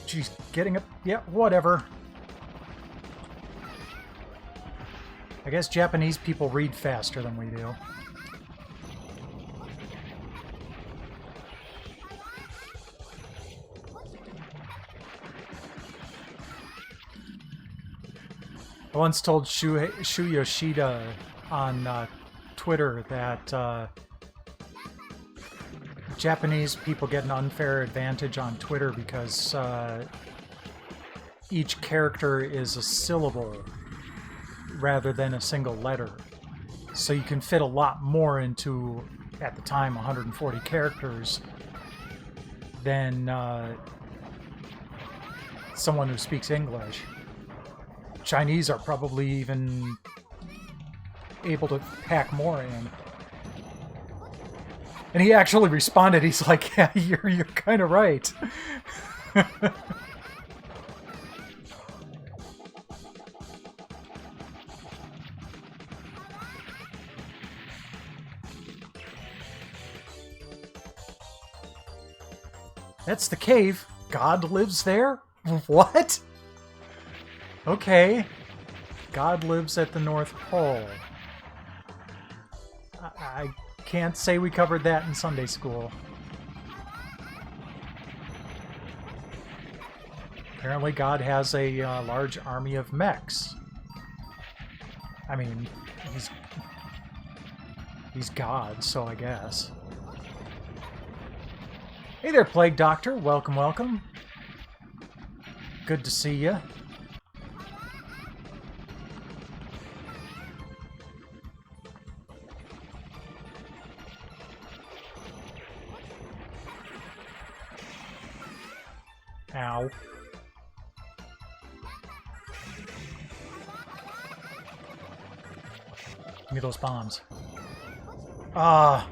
She's getting up. Yeah, whatever. I guess Japanese people read faster than we do. I once told Shu Yoshida on Twitter that Japanese people get an unfair advantage on Twitter because each character is a syllable rather than a single letter. So you can fit a lot more into, at the time, 140 characters than someone who speaks English. Chinese are probably even able to pack more in. And he actually responded, he's like, yeah, you're kind of right. That's the cave. God lives there? What? Okay. God lives at the North Pole. I can't say we covered that in Sunday school. Apparently God has a large army of mechs. I mean, he's God, so I guess. Hey there, Plague Doctor. Welcome, welcome. Good to see you. Ow. Give me those bombs. Ah.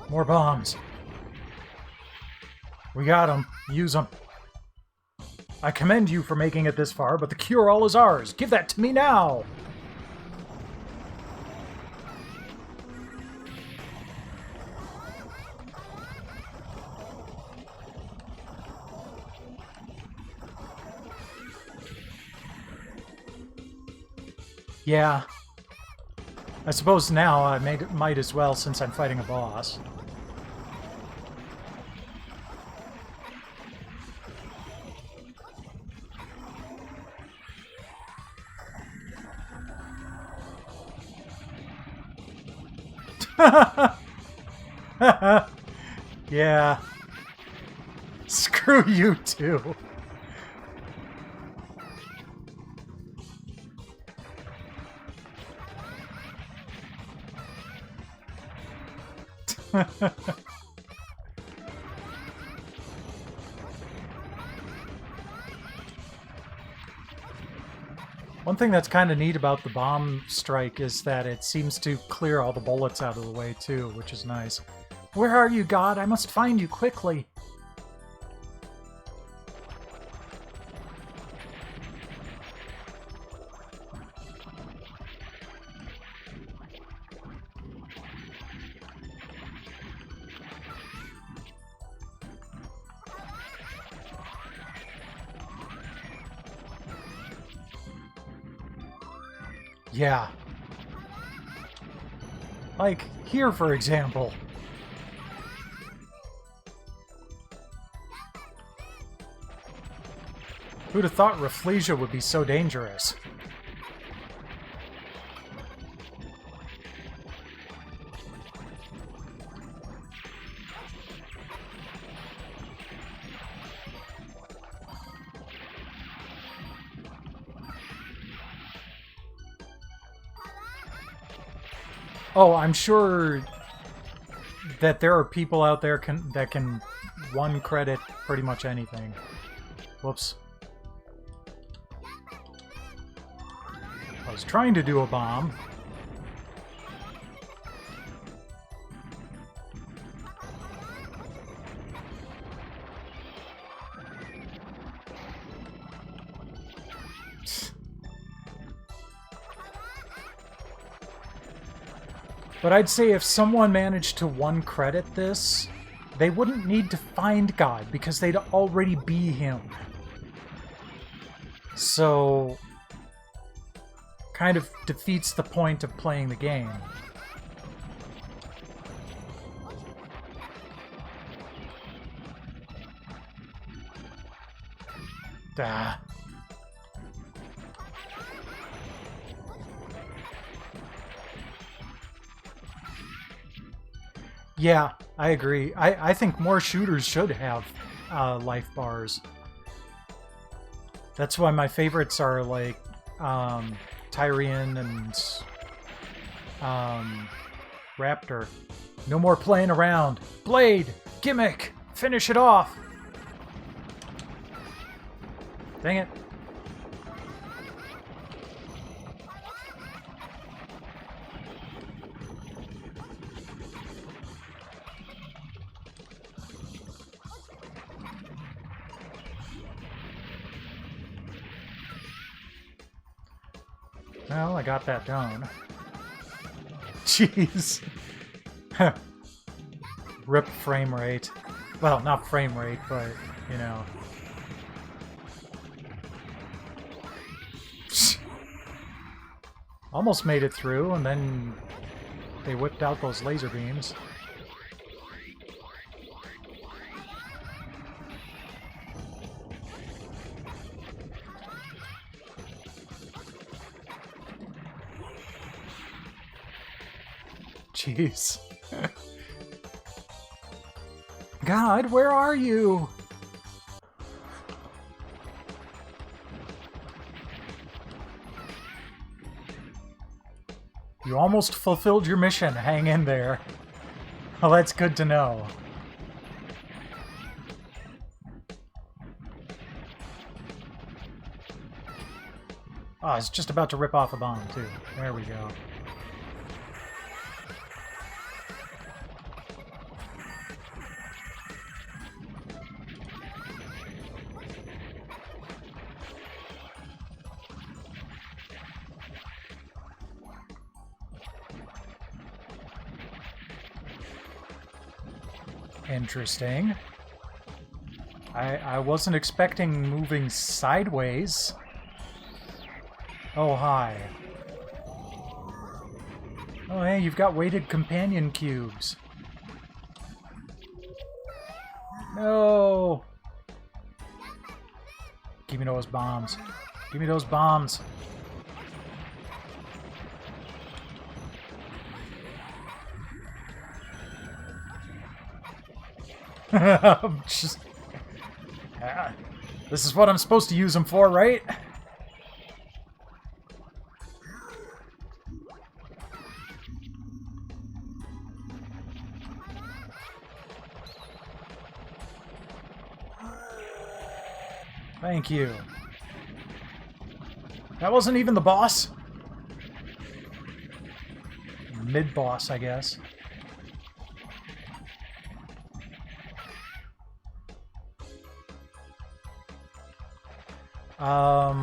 More bombs. We got them. Use them. I commend you for making it this far, but the cure-all is ours. Give that to me now! Yeah. I suppose now I might as well since I'm fighting a boss. Yeah. Screw you too. One thing that's kind of neat about the bomb strike is that it seems to clear all the bullets out of the way too, which is nice. Where are you, God? I must find you quickly. Yeah. Like, here, for example. Who'd have thought Rafflesia would be so dangerous? Oh, I'm sure that there are people out there that can one credit pretty much anything. Whoops. I was trying to do a bomb. But I'd say if someone managed to one credit this, they wouldn't need to find God because they'd already be him. So, kind of defeats the point of playing the game. Ah. Yeah, I agree. I think more shooters should have life bars. That's why my favorites are like Tyrion and Raptor. No more playing around. Blade! Gimmick! Finish it off! Dang it. Well, I got that done. Jeez. Rip frame rate. Well, not frame rate, but, you know. Almost made it through, and then they whipped out those laser beams. Jeez. God, where are you? You almost fulfilled your mission. Hang in there. Well, that's good to know. Oh, I was just about to rip off a bomb, too. There we go. Interesting. I wasn't expecting moving sideways. Oh, hi. Oh, hey, you've got weighted companion cubes. No! Give me those bombs. Give me those bombs. Just... this is what I'm supposed to use them for, right? Thank you. That wasn't even the boss? Mid-boss, I guess. I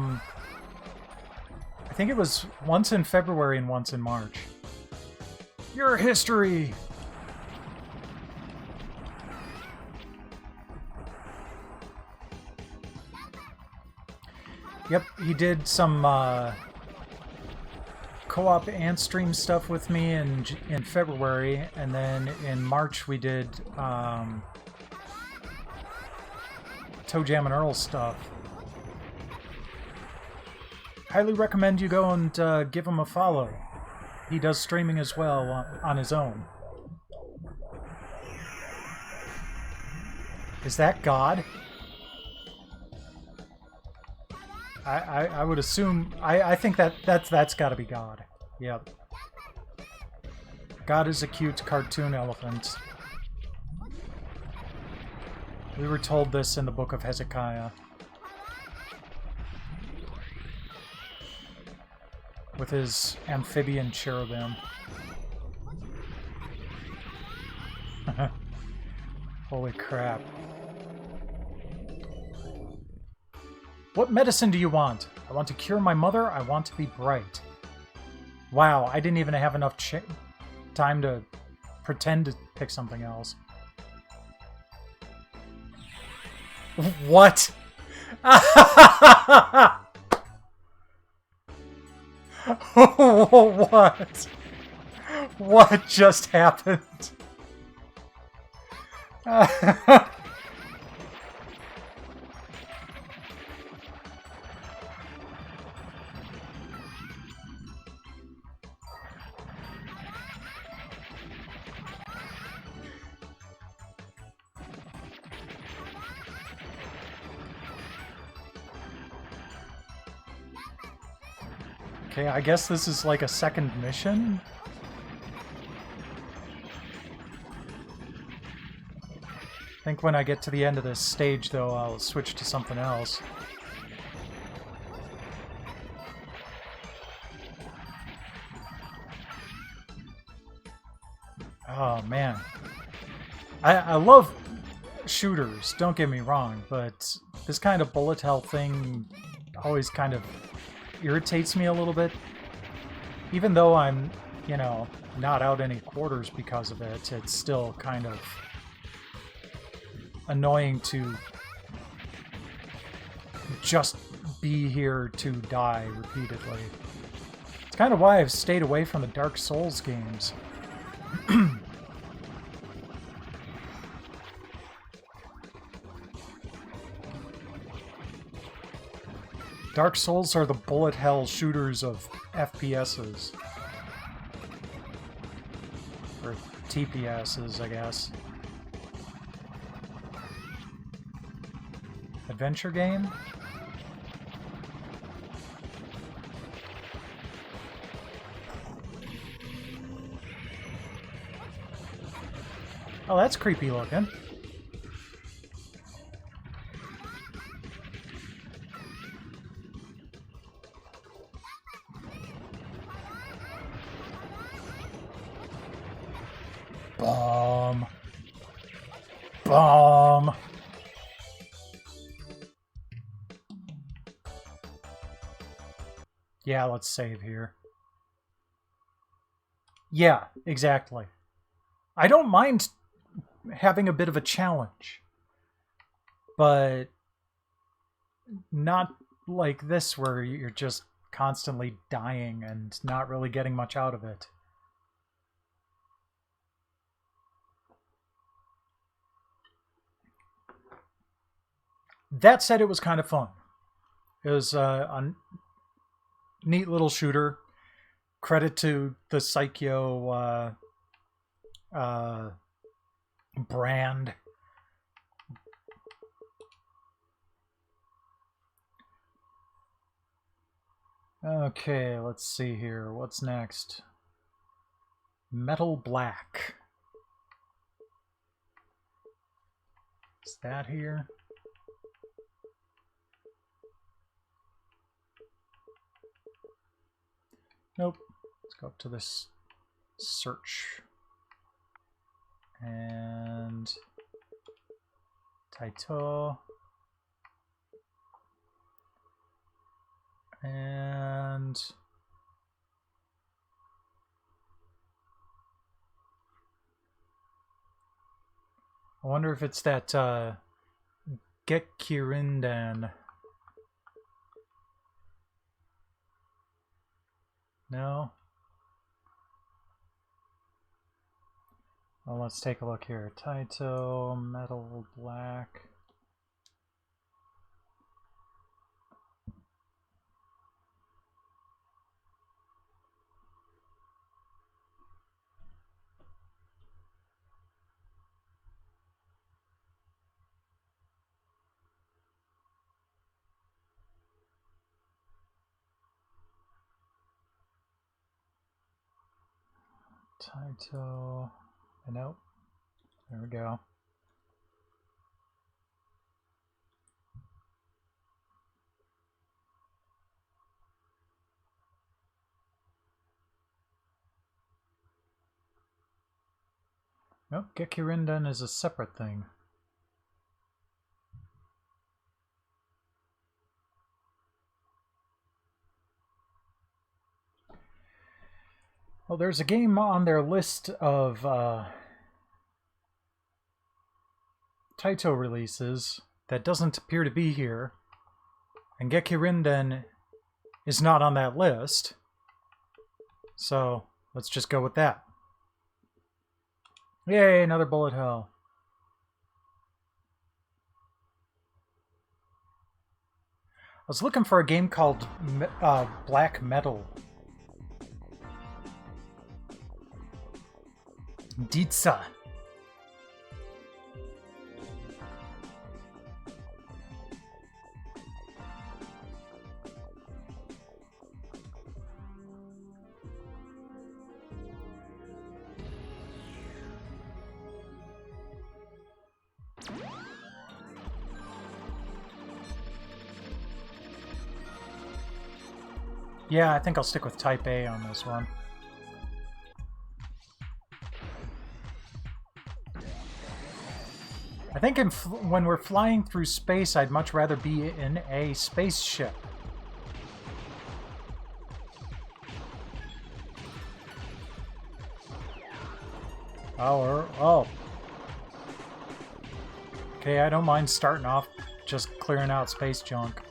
think it was once in February and once in March. Your history! Yep, he did some co-op Antstream stuff with me in February, and then in March we did Toe Jam and Earl stuff. Highly recommend you go and give him a follow. He does streaming as well on his own. Is that God? I would assume... I think that's got to be God. Yep. God is a cute cartoon elephant. We were told this in the Book of Hezekiah. With his amphibian cherubim. Holy crap. What medicine do you want? I want to cure my mother. I want to be bright. Wow, I didn't even have enough time to pretend to pick something else. What? What? What just happened? Okay, I guess this is like a second mission? I think when I get to the end of this stage, though, I'll switch to something else. Oh, man. I love shooters, don't get me wrong, but this kind of bullet hell thing always kind of irritates me a little bit. Even though I'm, you know, not out any quarters because of it, it's still kind of annoying to just be here to die repeatedly. It's kind of why I've stayed away from the Dark Souls games. Dark Souls are the bullet hell shooters of FPSs. Or TPSs, I guess. Adventure game? Oh, that's creepy looking. Bomb. Bomb. Yeah, let's save here. Yeah, exactly. I don't mind having a bit of a challenge, but not like this where you're just constantly dying and not really getting much out of it. That said, it was kind of fun. It was a neat little shooter. Credit to the Psycho brand. Okay, let's see here. What's next? Metal Black. Is that here? Nope. Let's go up to this search. And title. And I wonder if it's that Gekkirindan. No? Well, let's take a look here. Taito, Metal Black. Taito. Nope. There we go. Nope, Gekkirindan is a separate thing. Well, there's a game on their list of Taito releases that doesn't appear to be here, and Gekkirindan is not on that list, so let's just go with that. Yay, another bullet hell. I was looking for a game called Black Metal. Ditsa. Yeah, I think I'll stick with Type A on this one. I think when we're flying through space, I'd much rather be in a spaceship. Oh. Okay, I don't mind starting off just clearing out space junk.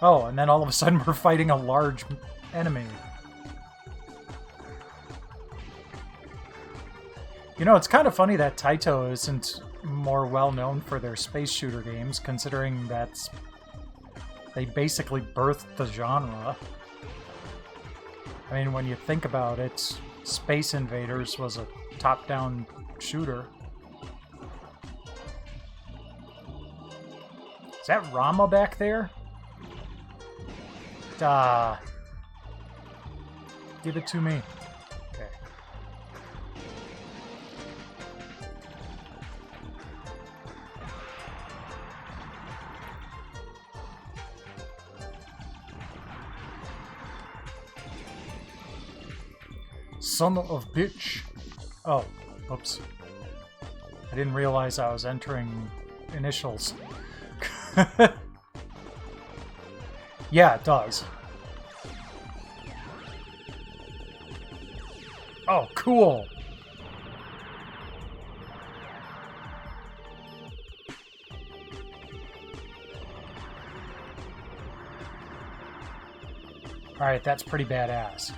Oh, and then all of a sudden we're fighting a large enemy. You know, it's kind of funny that Taito isn't more well known for their space shooter games, considering that they basically birthed the genre. I mean, when you think about it, Space Invaders was a top-down shooter. Is that Rama back there? Give it to me. Okay. Son of bitch. Oh, oops. I didn't realize I was entering initials. Yeah, it does. Oh, cool. Alright, that's pretty badass.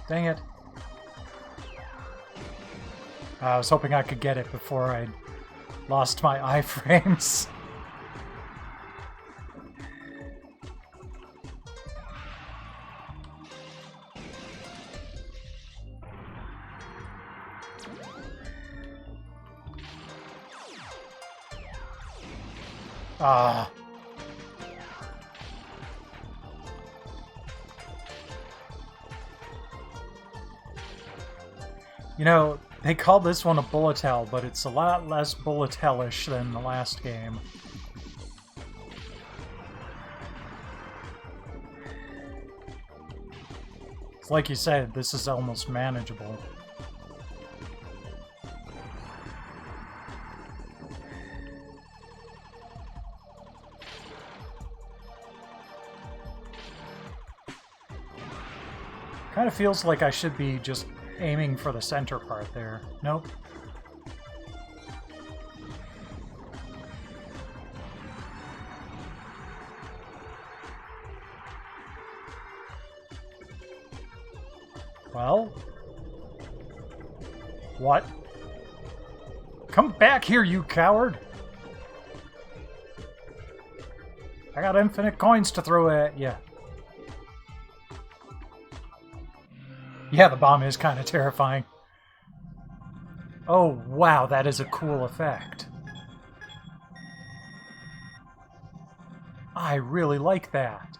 Dang it. I was hoping I could get it before I lost my iframes. Ah. You know, they called this one a bullet hell, but it's a lot less bullet hellish than the last game. It's like you said, this is almost manageable. Kind of feels like I should be just aiming for the center part there. Nope. Well? What? Come back here, you coward! I got infinite coins to throw at you. Yeah, the bomb is kind of terrifying. Oh, wow, that is a cool effect. I really like that.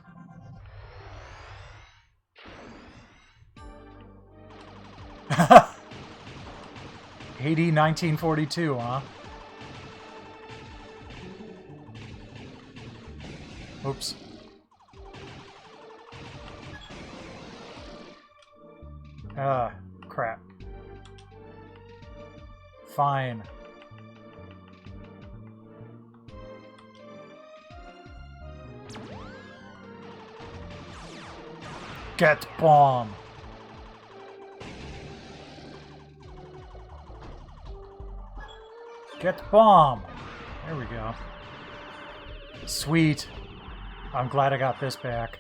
Haiti 1942, huh? Oops. Ah, crap. Fine. Get bomb. Get bomb. There we go. Sweet. I'm glad I got this back.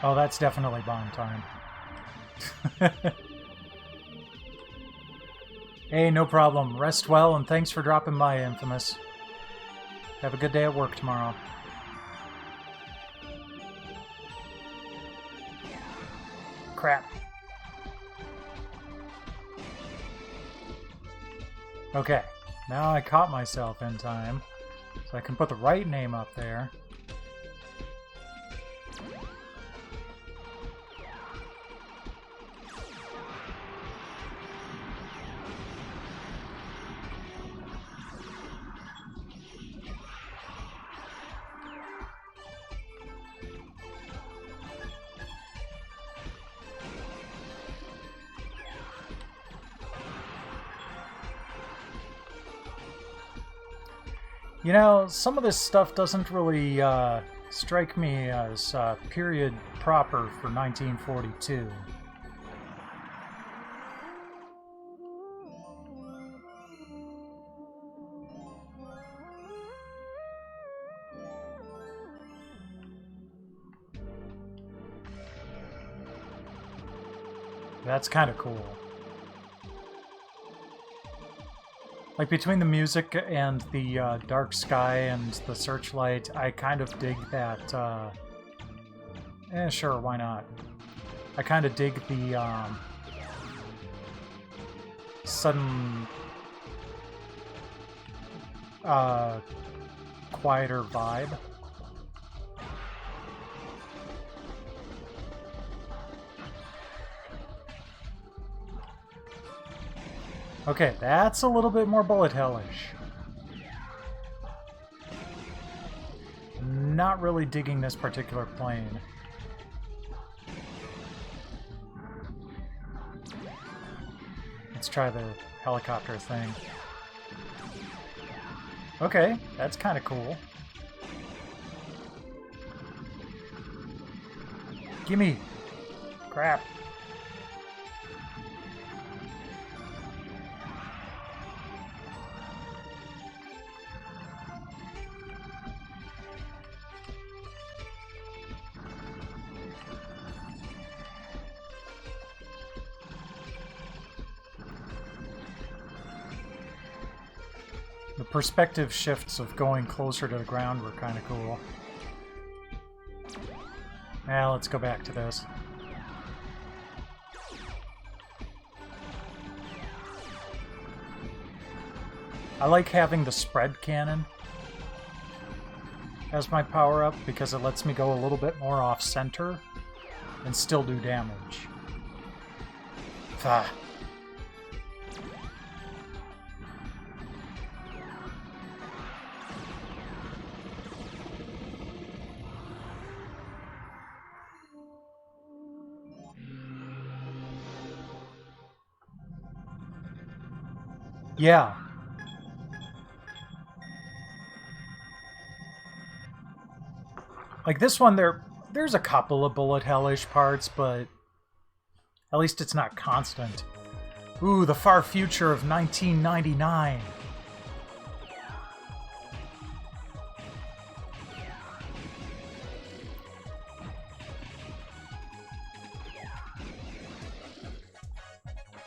Oh, that's definitely bomb time. Hey, no problem. Rest well, and thanks for dropping by, Infamous. Have a good day at work tomorrow. Crap. Okay, now I caught myself in time, so I can put the right name up there. You know, some of this stuff doesn't really strike me as period proper for 1942. That's kind of cool. Like, between the music and the dark sky and the searchlight, I kind of dig that, sure, why not? I kind of dig the, sudden, quieter vibe. Okay, that's a little bit more bullet hellish. Not really digging this particular plane. Let's try the helicopter thing. Okay, that's kind of cool. Gimme! Crap. The perspective shifts of going closer to the ground were kind of cool. Now let's go back to this. I like having the spread cannon as my power-up because it lets me go a little bit more off-center and still do damage. Ah. Yeah. Like this one, there's a couple of bullet hellish parts, but at least it's not constant. Ooh, the far future of 1999.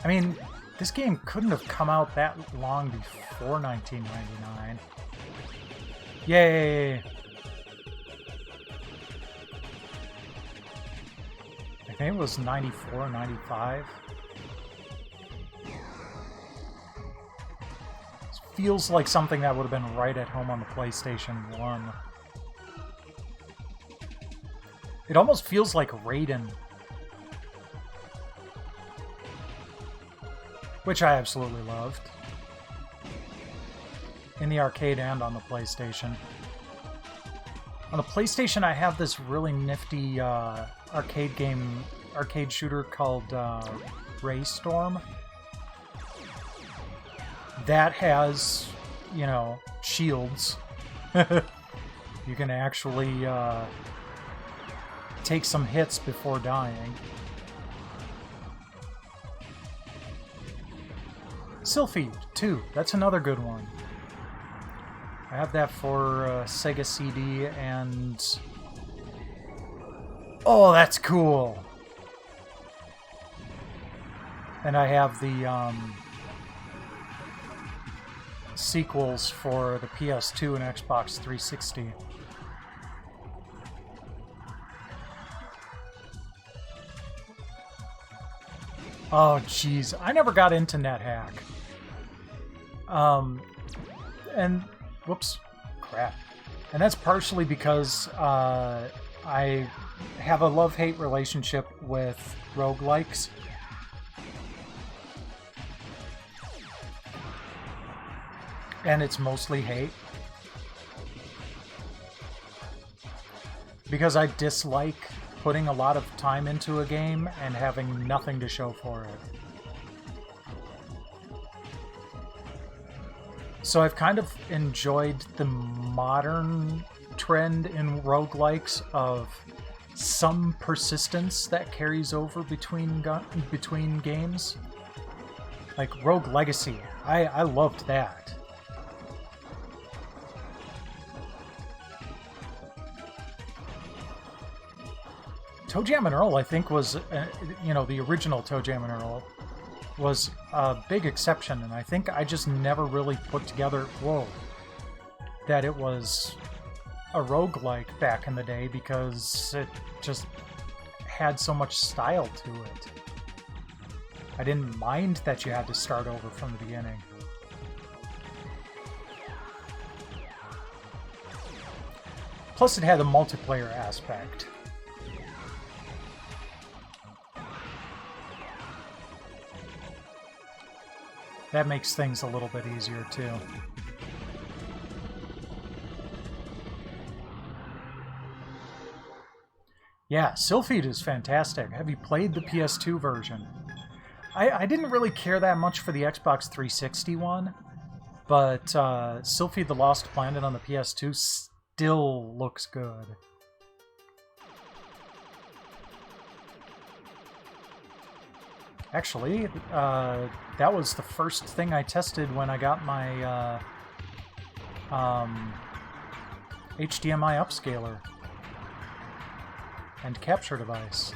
I mean, this game couldn't have come out that long before 1999. Yay! I think it was 94, 95. This feels like something that would have been right at home on the PlayStation 1. It almost feels like Raiden. Which I absolutely loved. In the arcade and on the PlayStation. On the PlayStation, I have this really nifty arcade shooter called Raystorm. That has, you know, shields. You can actually take some hits before dying. Sylphie, too. That's another good one. I have that for Sega CD and... Oh, that's cool! And I have the sequels for the PS2 and Xbox 360. Oh, jeez. I never got into NetHack. And... Whoops. Crap. And that's partially because I have a love-hate relationship with roguelikes. And it's mostly hate. Because I dislike putting a lot of time into a game and having nothing to show for it. So I've kind of enjoyed the modern trend in roguelikes of some persistence that carries over between games. Like Rogue Legacy. I loved that. Toe Jam and Earl, I think, was, you know, the original Toe Jam and Earl was a big exception, and I think I just never really put together, that it was a roguelike back in the day because it just had so much style to it. I didn't mind that you had to start over from the beginning. Plus it had a multiplayer aspect. That makes things a little bit easier, too. Yeah, Sylphie is fantastic. Have you played the PS2 version? I didn't really care that much for the Xbox 360 one, but Sylphie the Lost Planet on the PS2 still looks good. Actually, that was the first thing I tested when I got my HDMI upscaler and capture device.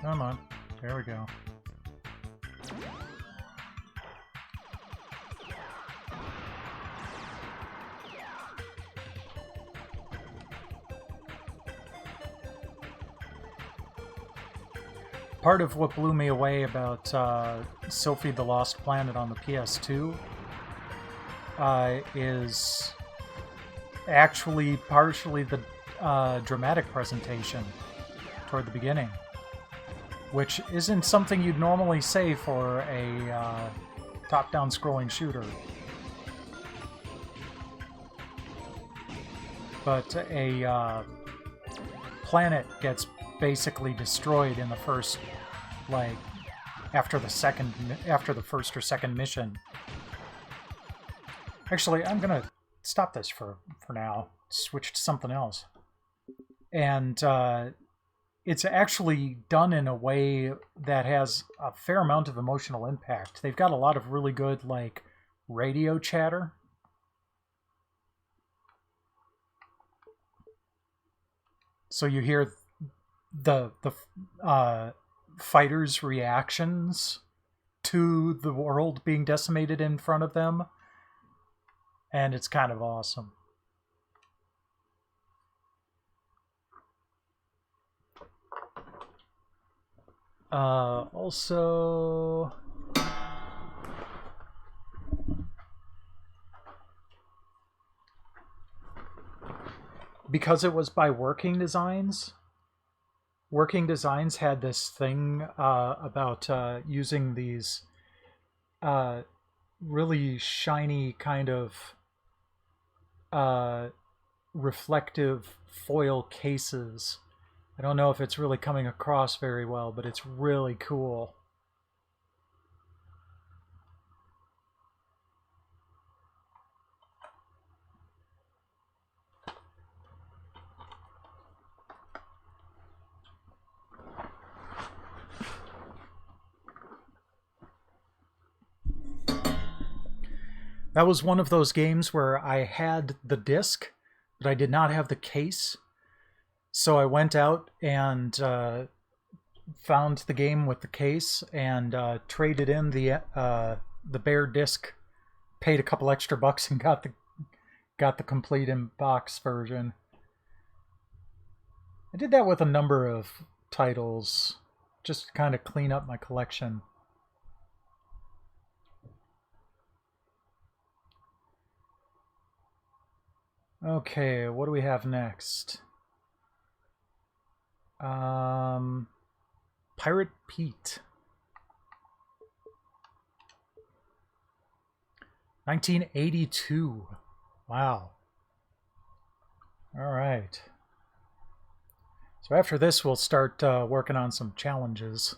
Come on. There we go. Part of what blew me away about Sophie the Lost Planet on the PS2 is actually partially the dramatic presentation toward the beginning, which isn't something you'd normally say for a top-down scrolling shooter. But a planet gets basically destroyed in the first, like, after the first or second mission. Actually, I'm gonna stop this for now. Switch to something else. And it's actually done in a way that has a fair amount of emotional impact. They've got a lot of really good, like, radio chatter. So you hear the fighters' reactions to the world being decimated in front of them, and it's kind of awesome. Also, because it was by Working Designs had this thing about using these really shiny kind of reflective foil cases. I don't know if it's really coming across very well, but it's really cool. That was one of those games where I had the disc, but I did not have the case. So I went out and found the game with the case and traded in the bare disc, paid a couple extra bucks, and got the complete in box version. I did that with a number of titles, just to kind of clean up my collection. Okay, what do we have next? Pirate Pete. 1982. Wow. All right. So after this, we'll start working on some challenges.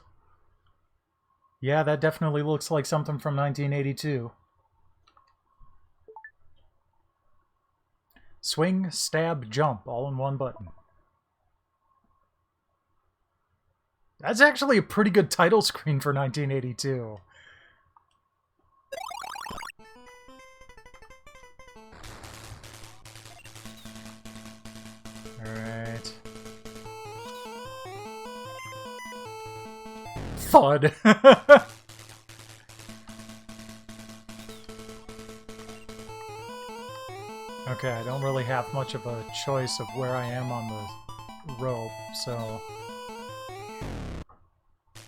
Yeah, that definitely looks like something from 1982. Swing, stab, jump, all in one button. That's actually a pretty good title screen for 1982. Alright. Thud. Okay, I don't really have much of a choice of where I am on the rope, so...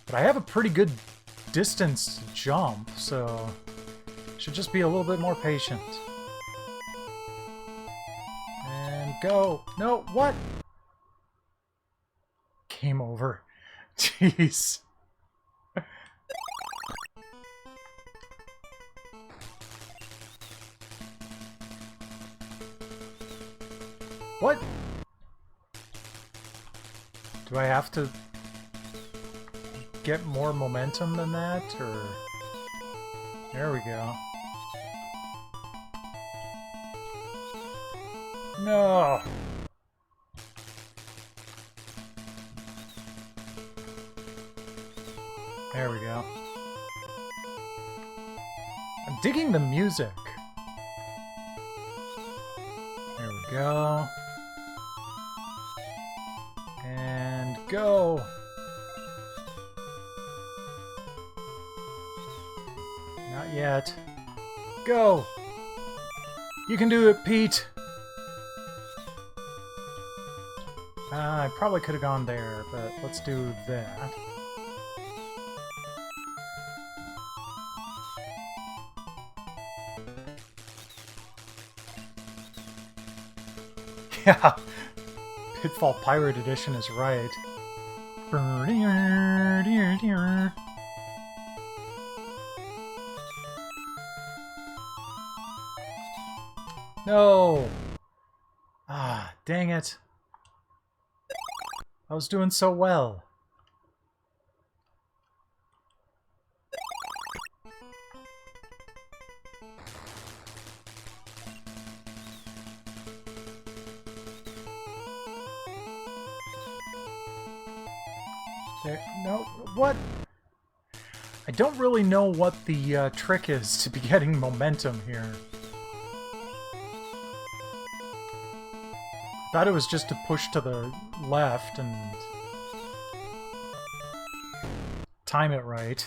But I have a pretty good distance to jump, so... Should just be a little bit more patient. And go! No, what? Game over. Jeez. What? Do I have to get more momentum than that, or... There we go. No! There we go. I'm digging the music. There we go. And go! Not yet. Go! You can do it, Pete! I probably could have gone there, but let's do that. Yeah! Pitfall Pirate Edition is right. No! Ah, dang it. I was doing so well. There, no, what? I don't really know what the trick is to be getting momentum here. Thought it was just to push to the left and time it right.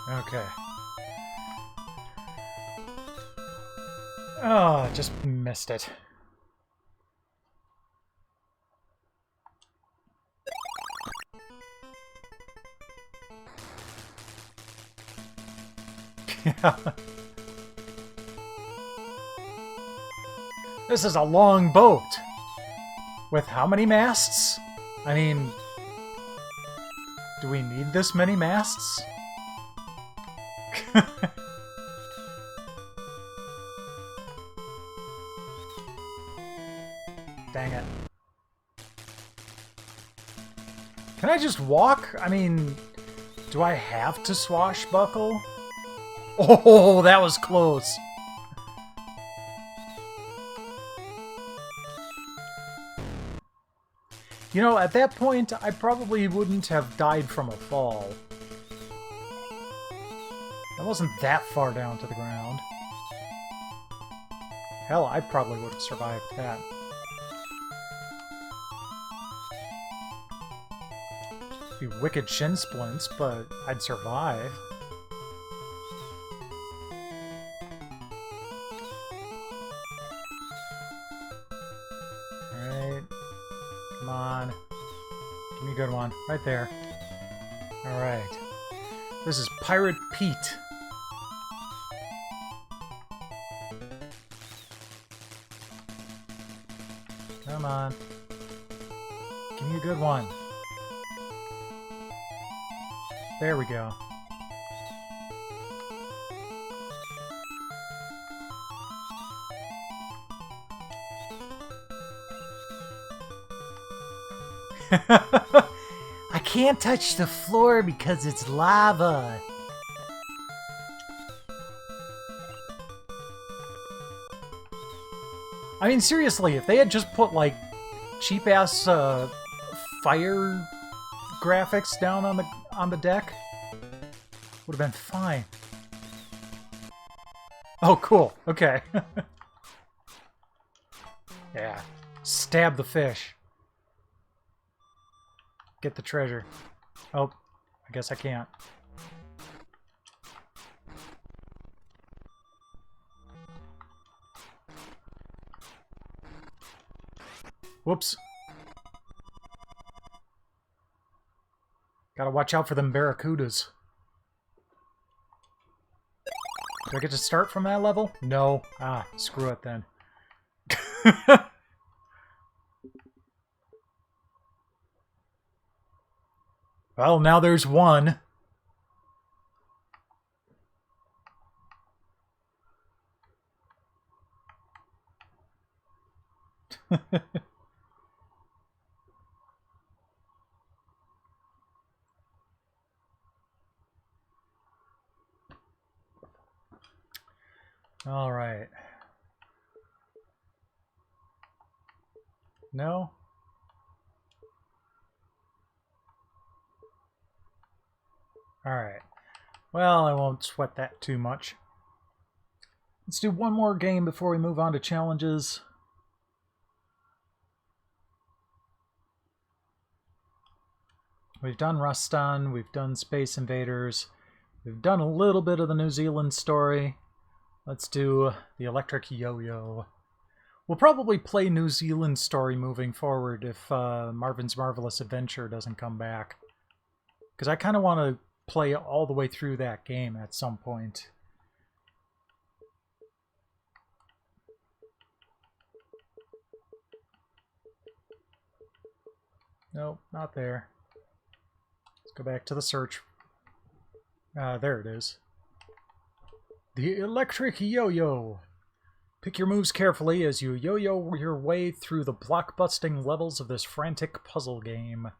Okay. Oh, just missed it. Yeah. This is a long boat. With how many masts? I mean, do we need this many masts? Dang it. Can I just walk? I mean, do I have to swashbuckle? Oh, that was close. You know, at that point, I probably wouldn't have died from a fall. I wasn't that far down to the ground. Hell, I probably would have survived that. Be wicked shin splints, but I'd survive. Alright. Come on. Give me a good one. Right there. Alright. This is Pirate Pete. Come on. Give me a good one. There we go. I can't touch the floor because it's lava. I mean, seriously, if they had just put, like, cheap-ass, fire graphics down on the deck, would have been fine. Oh, cool. Okay. Yeah. Stab the fish. Get the treasure. Oh, I guess I can't. Whoops. Gotta watch out for them barracudas. Do I get to start from that level? No. Ah, screw it then. Well, now there's one. All right. No? All right. Well, I won't sweat that too much. Let's do one more game before we move on to challenges. We've done Ruston, we've done Space Invaders, we've done a little bit of the New Zealand story. Let's do the Electric Yo-Yo. We'll probably play New Zealand story moving forward if Marvin's Marvelous Adventure doesn't come back. Because I kind of want to play all the way through that game at some point. Nope, not there. Let's go back to the search. There it is. The Electric Yo-Yo. Pick your moves carefully as you yo-yo your way through the block-busting levels of this frantic puzzle game.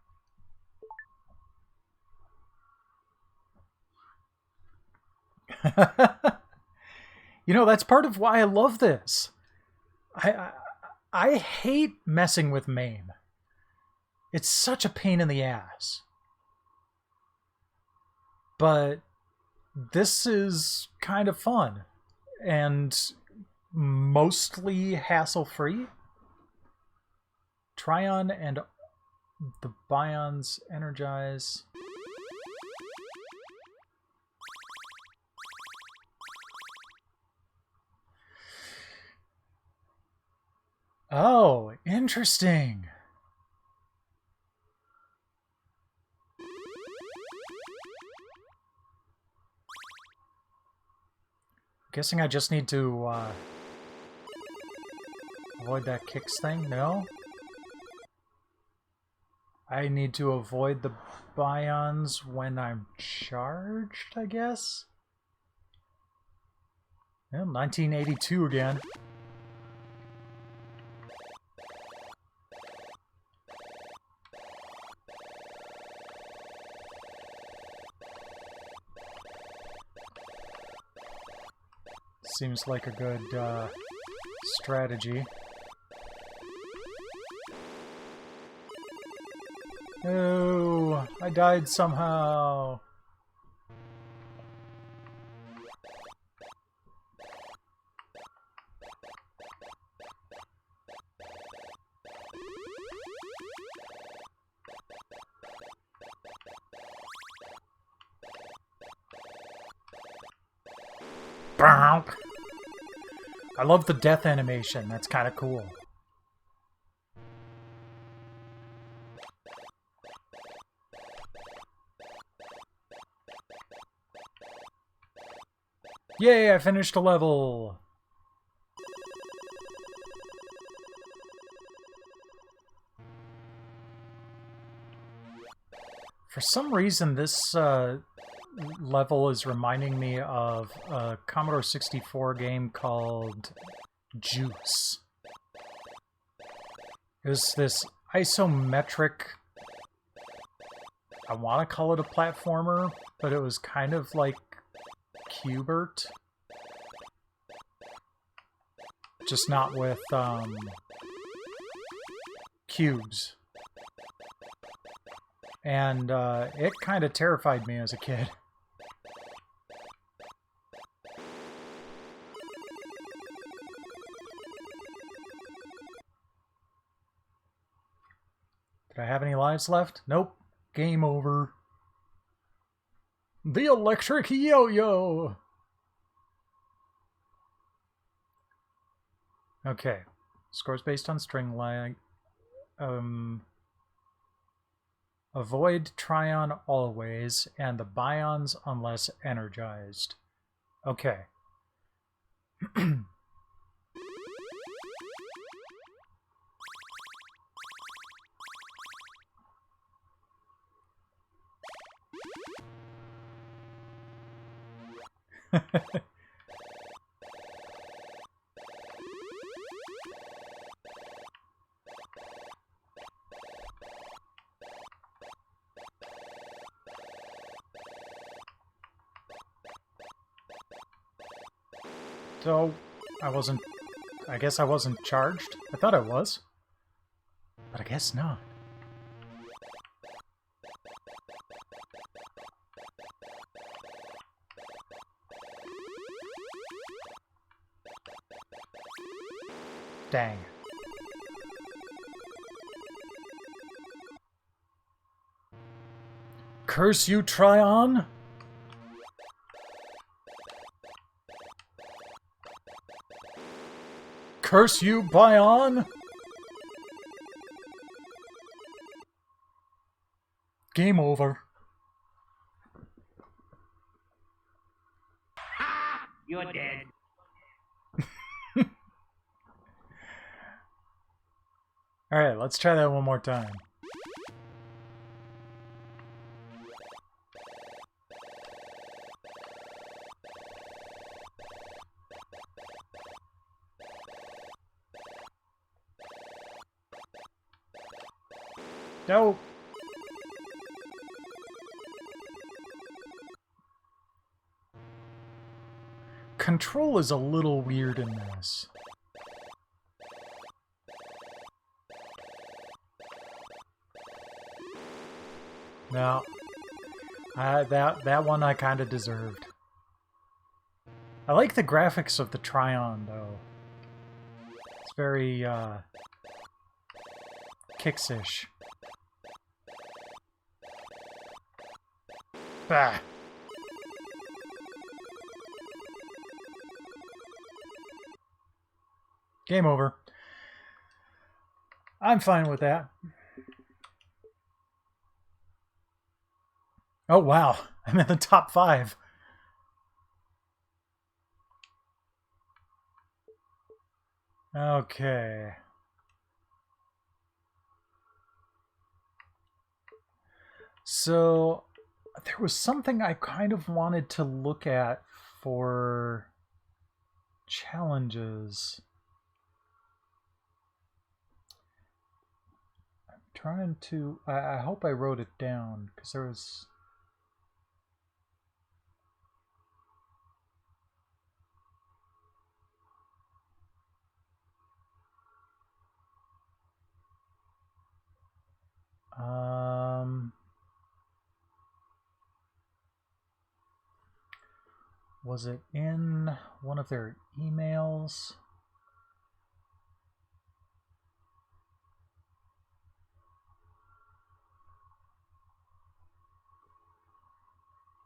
You know, that's part of why I love this. I hate messing with MAME. It's such a pain in the ass. But this is kind of fun. And mostly hassle-free. Tryon and the Bions energize. Oh, interesting. Guessing I just need to avoid that kicks thing? No? I need to avoid the Bions when I'm charged, I guess? Yeah, 1982 again. Seems like a good strategy. Oh, I died somehow. I love the death animation. That's kind of cool. Yay, I finished a level! For some reason, this level is reminding me of a Commodore 64 game called Juice. It was this isometric... I want to call it a platformer, but it was kind of like Q*bert. Just not with cubes. And it kind of terrified me as a kid. Did I have any lives left? Nope. Game over. The Electric Yo-Yo! Okay. Scores based on string lag. Avoid Tryon always, and the Bions unless energized. Okay. So, I guess I wasn't charged. I thought I was. But I guess not. Dang. Curse you, Tryon! Curse you, Bion! Game over. Ha! You're dead. Alright, let's try that one more time. No! Control is a little weird in this. No. That one I kind of deserved. I like the graphics of the Tryon, though. It's very, Kicks-ish. Bah! Game over. I'm fine with that. Oh, wow. I'm in the top 5. Okay. So, there was something I kind of wanted to look at for challenges. I'm trying to... I hope I wrote it down, because there was... Was it in one of their emails?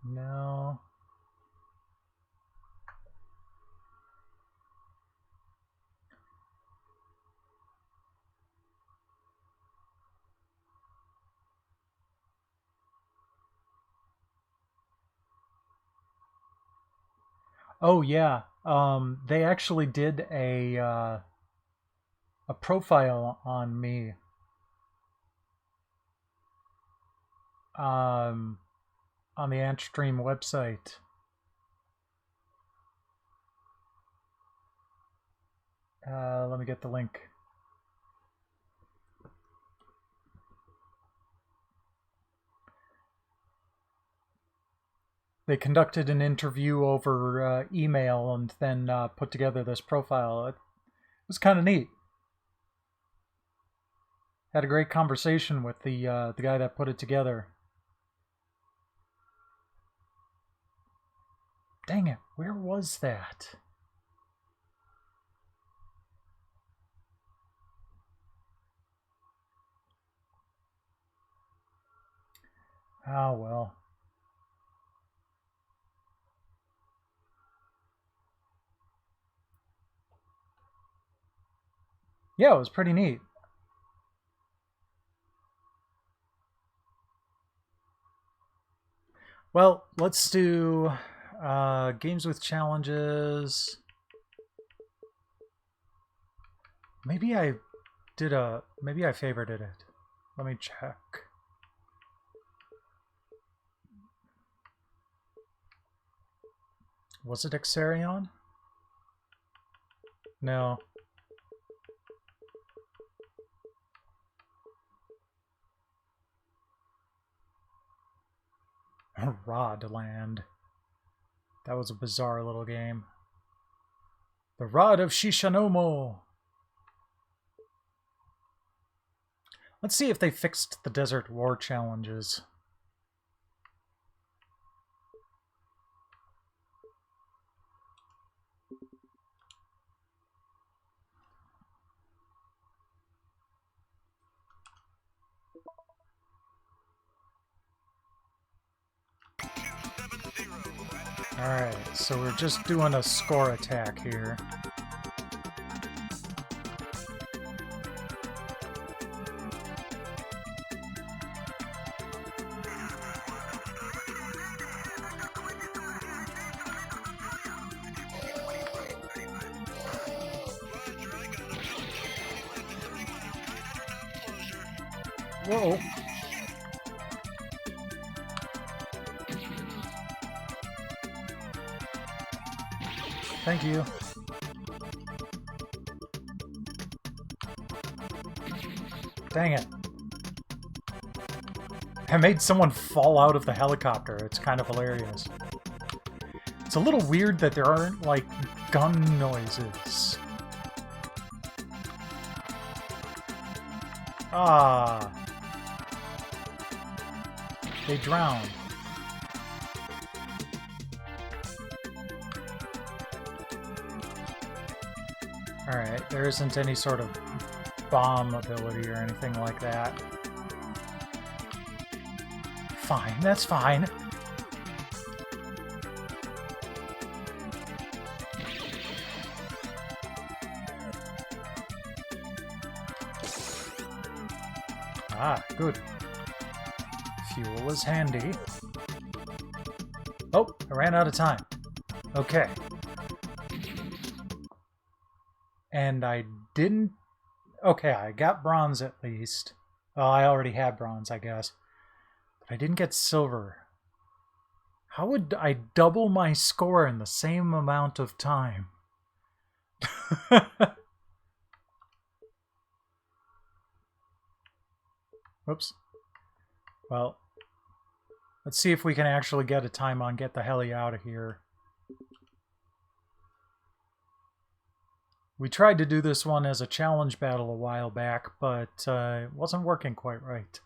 No. Oh yeah. They actually did a profile on me. On the Antstream website. Let me get the link. They conducted an interview over email and then put together this profile. It was kind of neat. Had a great conversation with the guy that put it together. Dang it, where was that? Oh well. Yeah, it was pretty neat. Well, let's do games with challenges. Maybe I favorited it. Let me check. Was it Exarion? No. Rodland. That was a bizarre little game. The Rod of Shishanomo. Let's see if they fixed the Desert War challenges. Alright, so we're just doing a score attack here. Whoa. Thank you. Dang it. I made someone fall out of the helicopter. It's kind of hilarious. It's a little weird that there aren't, like, gun noises. Ah. They drowned. Alright, there isn't any sort of bomb ability or anything like that. Fine, that's fine. Ah, good. Fuel is handy. Oh, I ran out of time. Okay. And I didn't... Okay, I got bronze at least. Well, I already had bronze, I guess. But I didn't get silver. How would I double my score in the same amount of time? Whoops. Well, let's see if we can actually get a time on Get the Heli Out of Here. We tried to do this one as a challenge battle a while back, but it wasn't working quite right.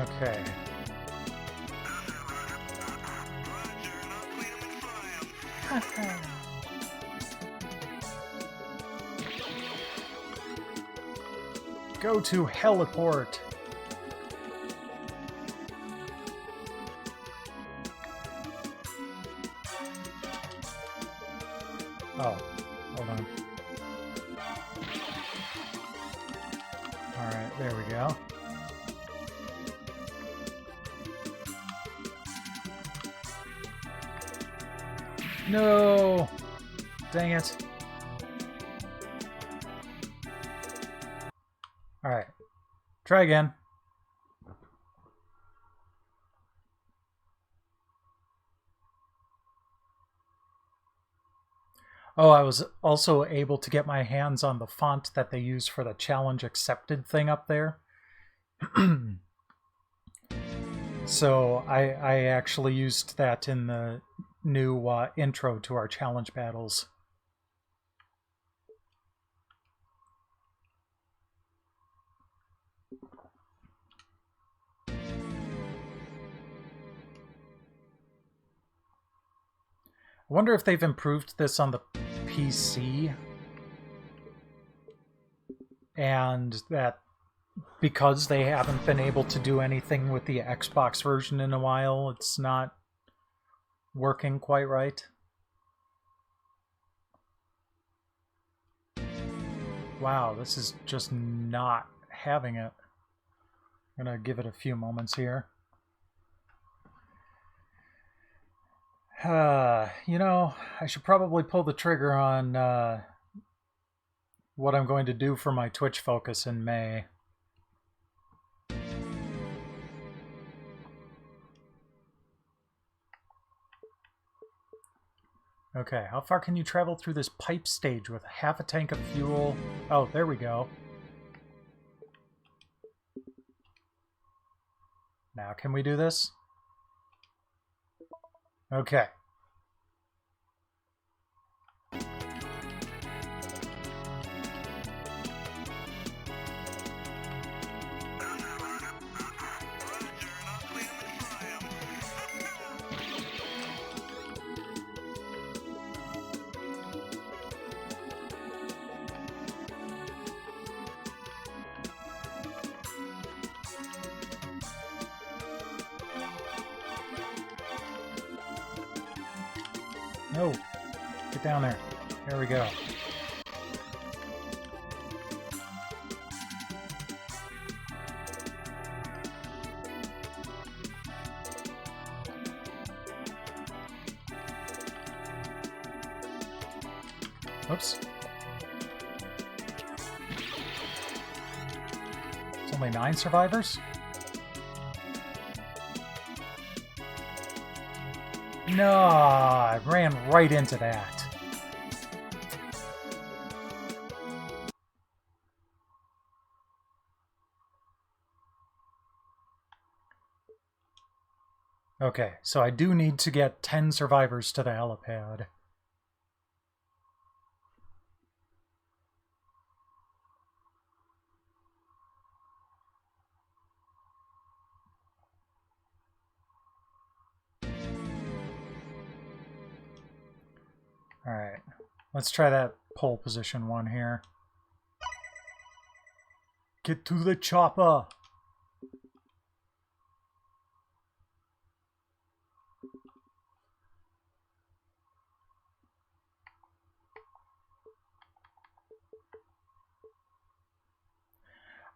Okay. Go to heliport. Oh, hold on. Alright, there we go. No! Dang it. Alright. Try again. Oh, I was also able to get my hands on the font that they use for the challenge accepted thing up there. So I actually used that in the new intro to our challenge battles. I wonder if they've improved this on the PC, and that because they haven't been able to do anything with the Xbox version in a while, it's not working quite right. Wow, this is just not having it. I'm gonna give it a few moments here. You know, I should probably pull the trigger on what I'm going to do for my Twitch focus in May. Okay, how far can you travel through this pipe stage with half a tank of fuel? Oh, there we go. Now, can we do this? Okay. No. Get down there. There we go. Oops. It's only 9 survivors? No, I ran right into that. Okay, so I do need to get 10 survivors to the helipad. Alright, let's try that pole position one here. Get to the chopper!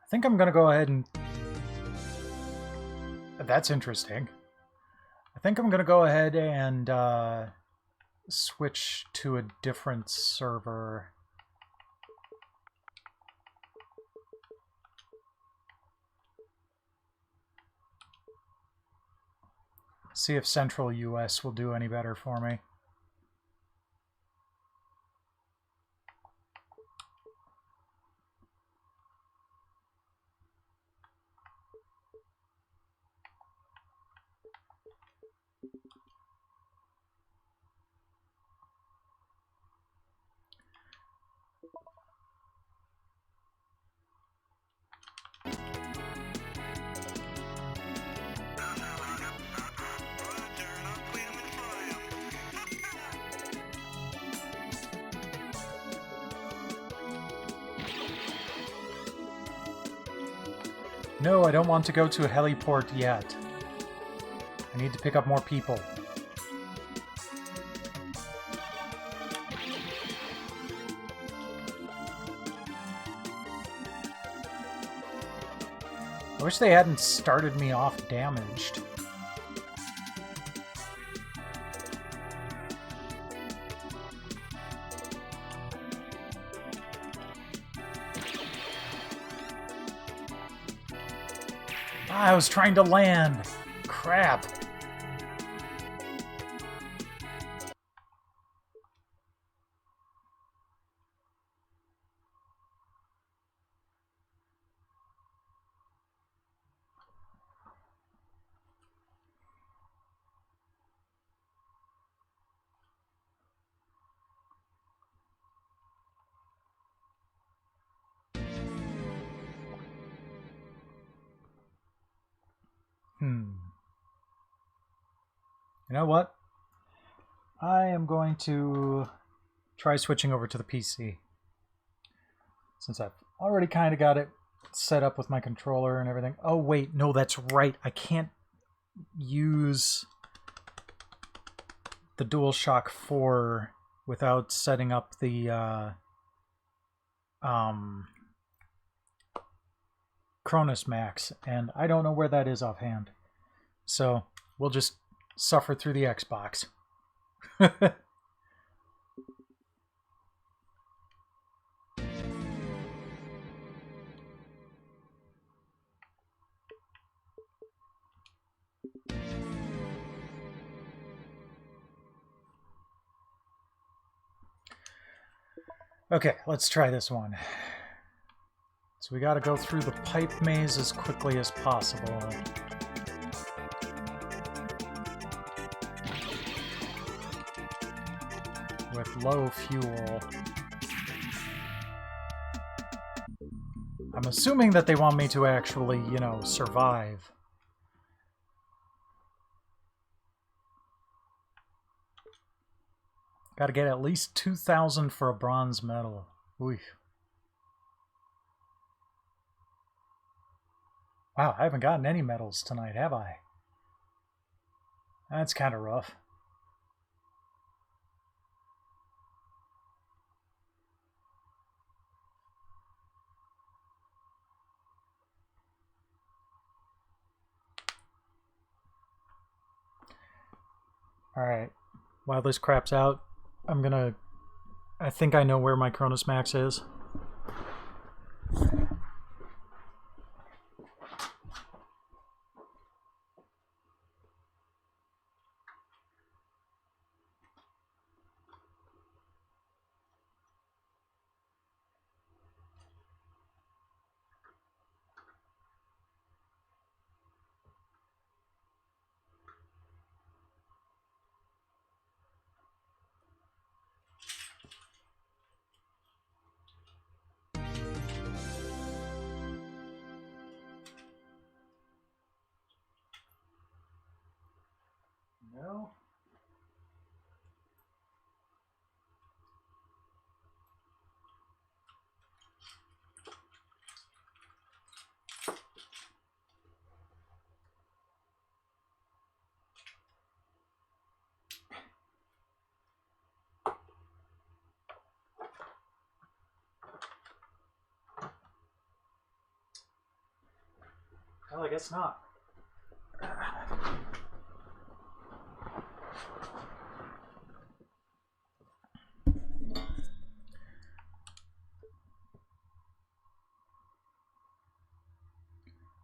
I think I'm gonna go ahead and... That's interesting. I think I'm gonna go ahead and switch to a different server. See if Central US will do any better for me. No, I don't want to go to a heliport yet. I need to pick up more people. I wish they hadn't started me off damaged. I was trying to land. Crap. You know what? I am going to try switching over to the PC. Since I've already kind of got it set up with my controller and everything. Oh, wait. No, that's right. I can't use the DualShock 4 without setting up the Cronus Max, and I don't know where that is offhand. So we'll just suffer through the Xbox. Okay, let's try this one. So we got to go through the pipe maze as quickly as possible. With low fuel. I'm assuming that they want me to actually, you know, survive. Got to get at least 2,000 for a bronze medal. Ooh. Wow, I haven't gotten any medals tonight, have I? That's kind of rough. Alright, while this craps out, I think I know where my Cronus Max is. No. Well, I guess not.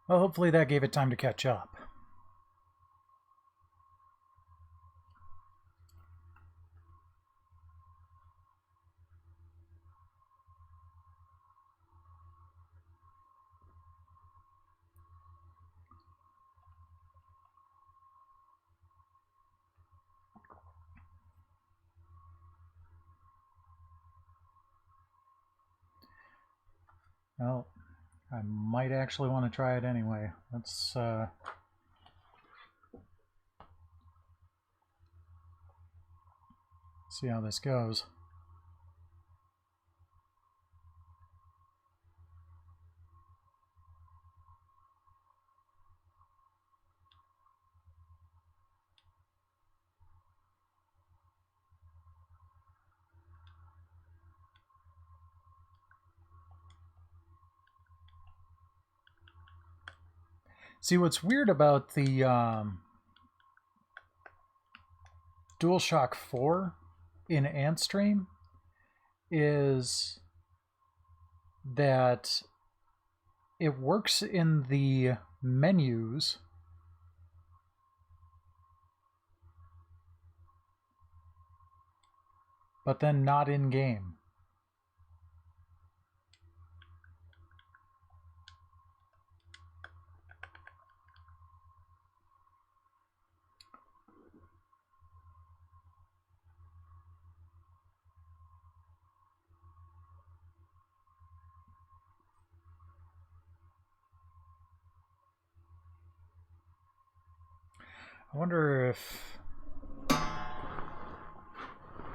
Well, hopefully that gave it time to catch up. Well, I might actually want to try it anyway. Let's see how this goes. See, what's weird about the DualShock 4 in Antstream is that it works in the menus, but then not in game. I wonder if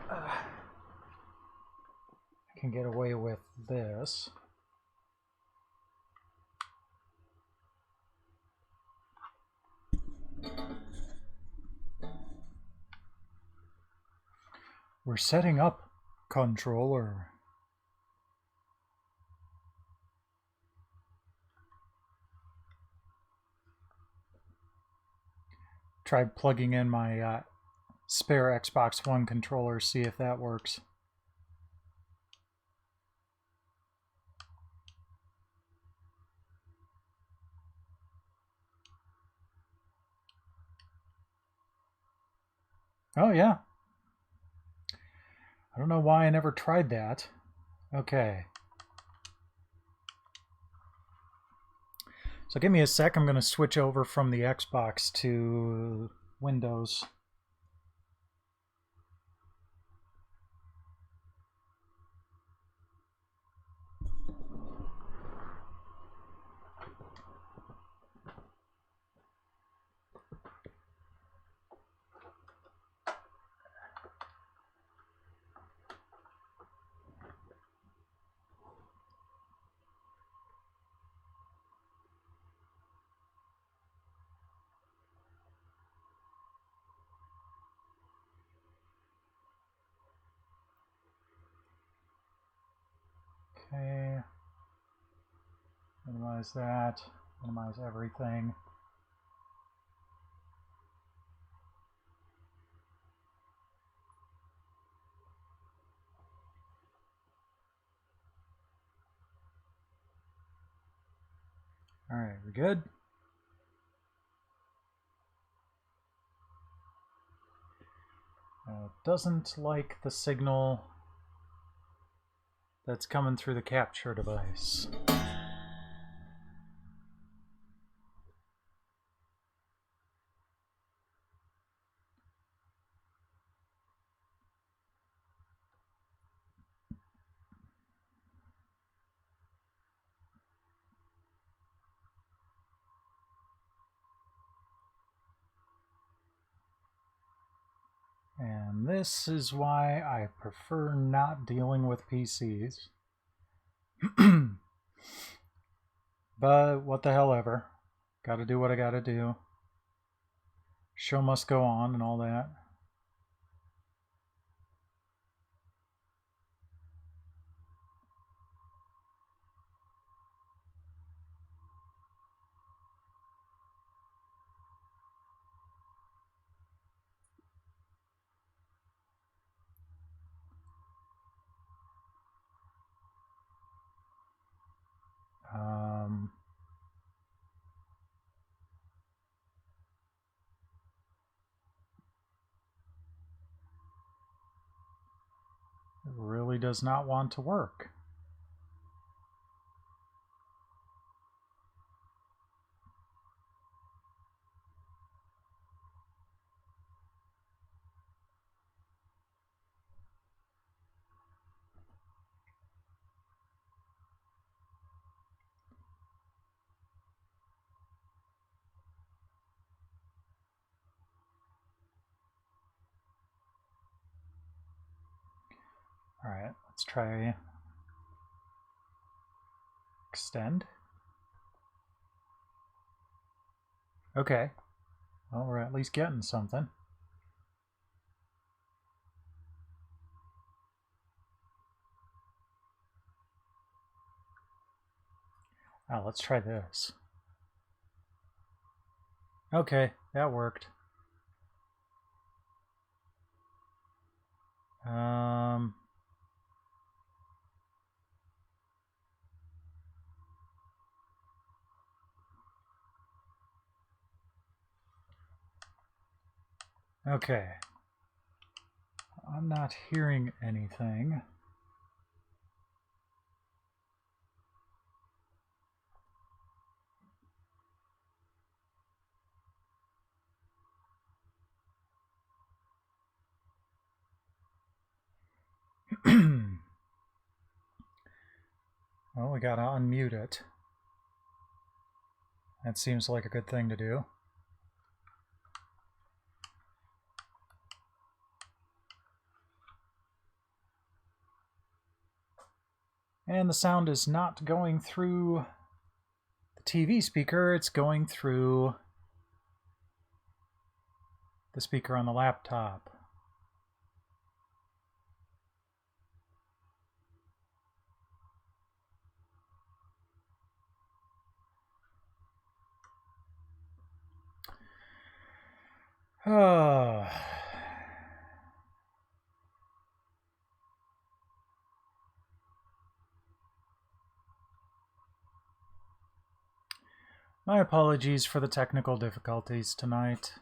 I can get away with this. We're setting up, controller. Try plugging in my spare Xbox One controller, see if that works. Oh, yeah. I don't know why I never tried that. Okay. So give me a sec. I'm going to switch over from the Xbox to Windows. Okay. Minimize that. Minimize everything. All right, we good? Doesn't like the signal that's coming through the capture device. And this is why I prefer not dealing with PCs. But what the hell ever. Gotta do what I gotta do. Show must go on and all that. It really does not want to work. All right, let's try extend. Okay, well, we're at least getting something. Now let's try this. Okay, that worked. Okay. I'm not hearing anything. Well, we gotta unmute it. That seems like a good thing to do. And the sound is not going through the TV speaker, it's going through the speaker on the laptop. Oh. My apologies for the technical difficulties tonight.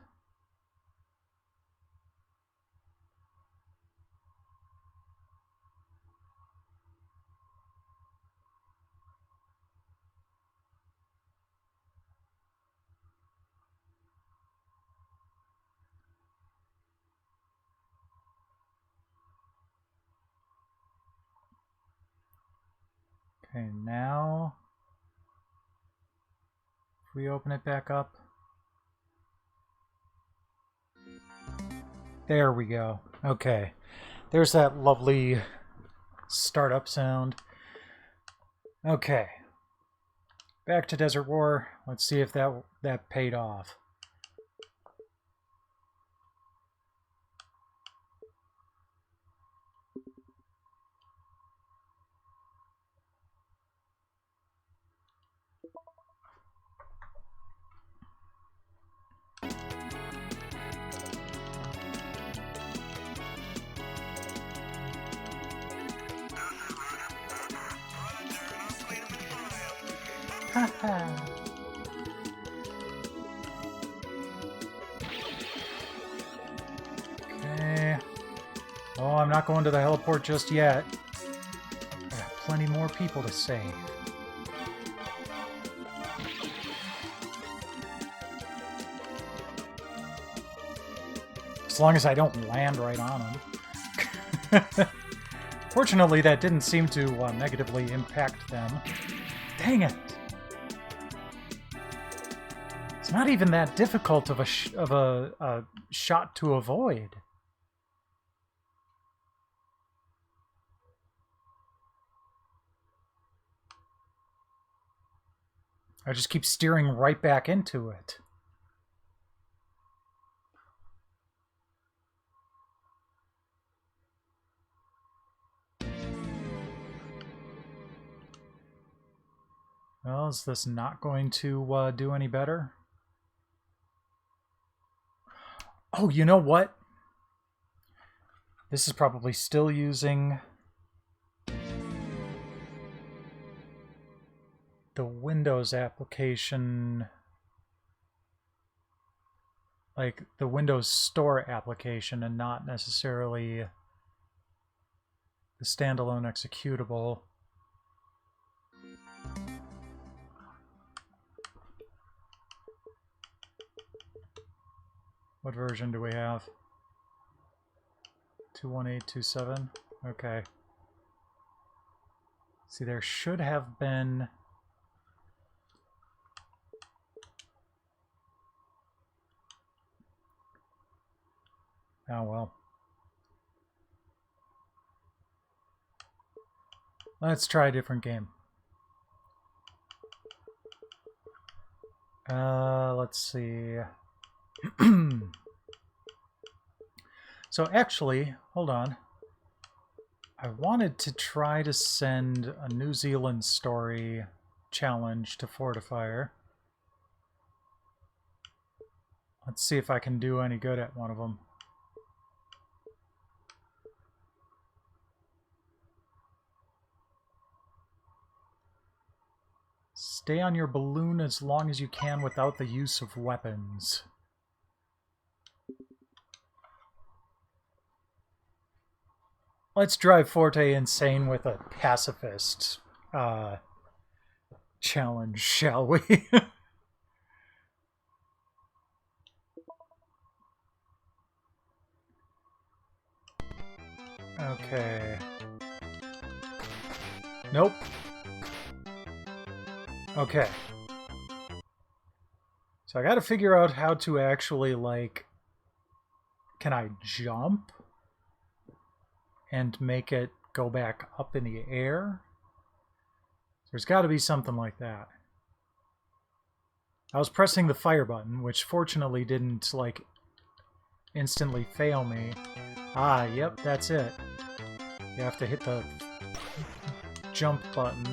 Okay, now if we open it back up. There we go. Okay. There's that lovely startup sound. Okay. Back to Desert War. Let's see if that paid off. Haha. Okay. Oh, I'm not going to the heliport just yet. I got plenty more people to save. As long as I don't land right on them. Fortunately, that didn't seem to negatively impact them. Dang it! It's not even that difficult of a shot to avoid. I just keep steering right back into it. Well, is this not going to do any better? Oh, you know what? This is probably still using the Windows application, like the Windows Store application, and not necessarily the standalone executable. What version do we have? 21827? Okay. See, there should have been... Oh, well. Let's try a different game. Let's see. So actually, hold on. I wanted to try to send a New Zealand story challenge to Fortifier. Let's see if I can do any good at one of them. Stay on your balloon as long as you can without the use of weapons. Let's drive Forte insane with a pacifist challenge, shall we? Okay. Nope. Okay. So I gotta figure out how to actually, like... Can I jump? And make it go back up in the air? There's gotta be something like that. I was pressing the fire button, which fortunately didn't, like, instantly fail me. Ah, yep, that's it. You have to hit the jump button.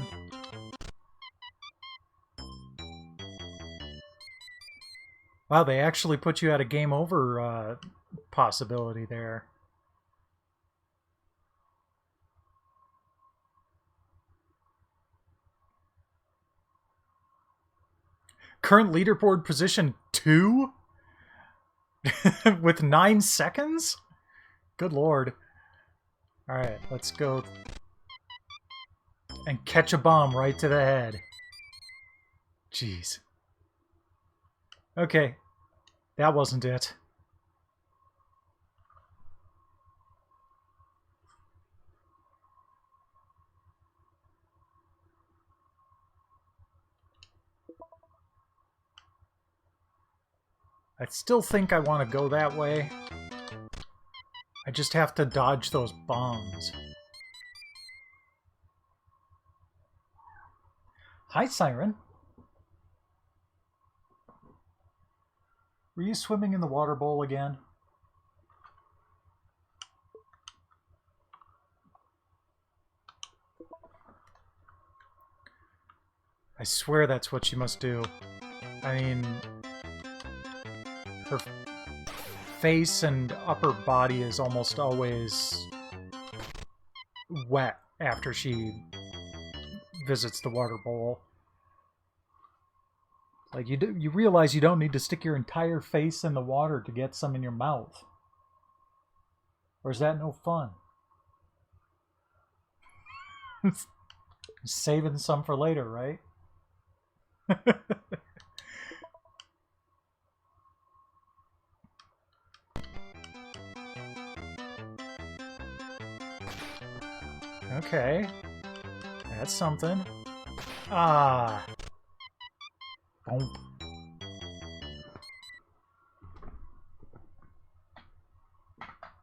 Wow, they actually put you at a game over possibility there. Current leaderboard position 2? With 9 seconds? Good lord. Alright, let's go and catch a bomb right to the head. Jeez. Okay, that wasn't it. I still think I want to go that way. I just have to dodge those bombs. Hi, Siren. Were you swimming in the water bowl again? I swear that's what she must do. I mean, her face and upper body is almost always wet after she visits the water bowl. Like, you realize you don't need to stick your entire face in the water to get some in your mouth. Or is that no fun? Saving some for later, right? Okay. That's something. Ah. Boom.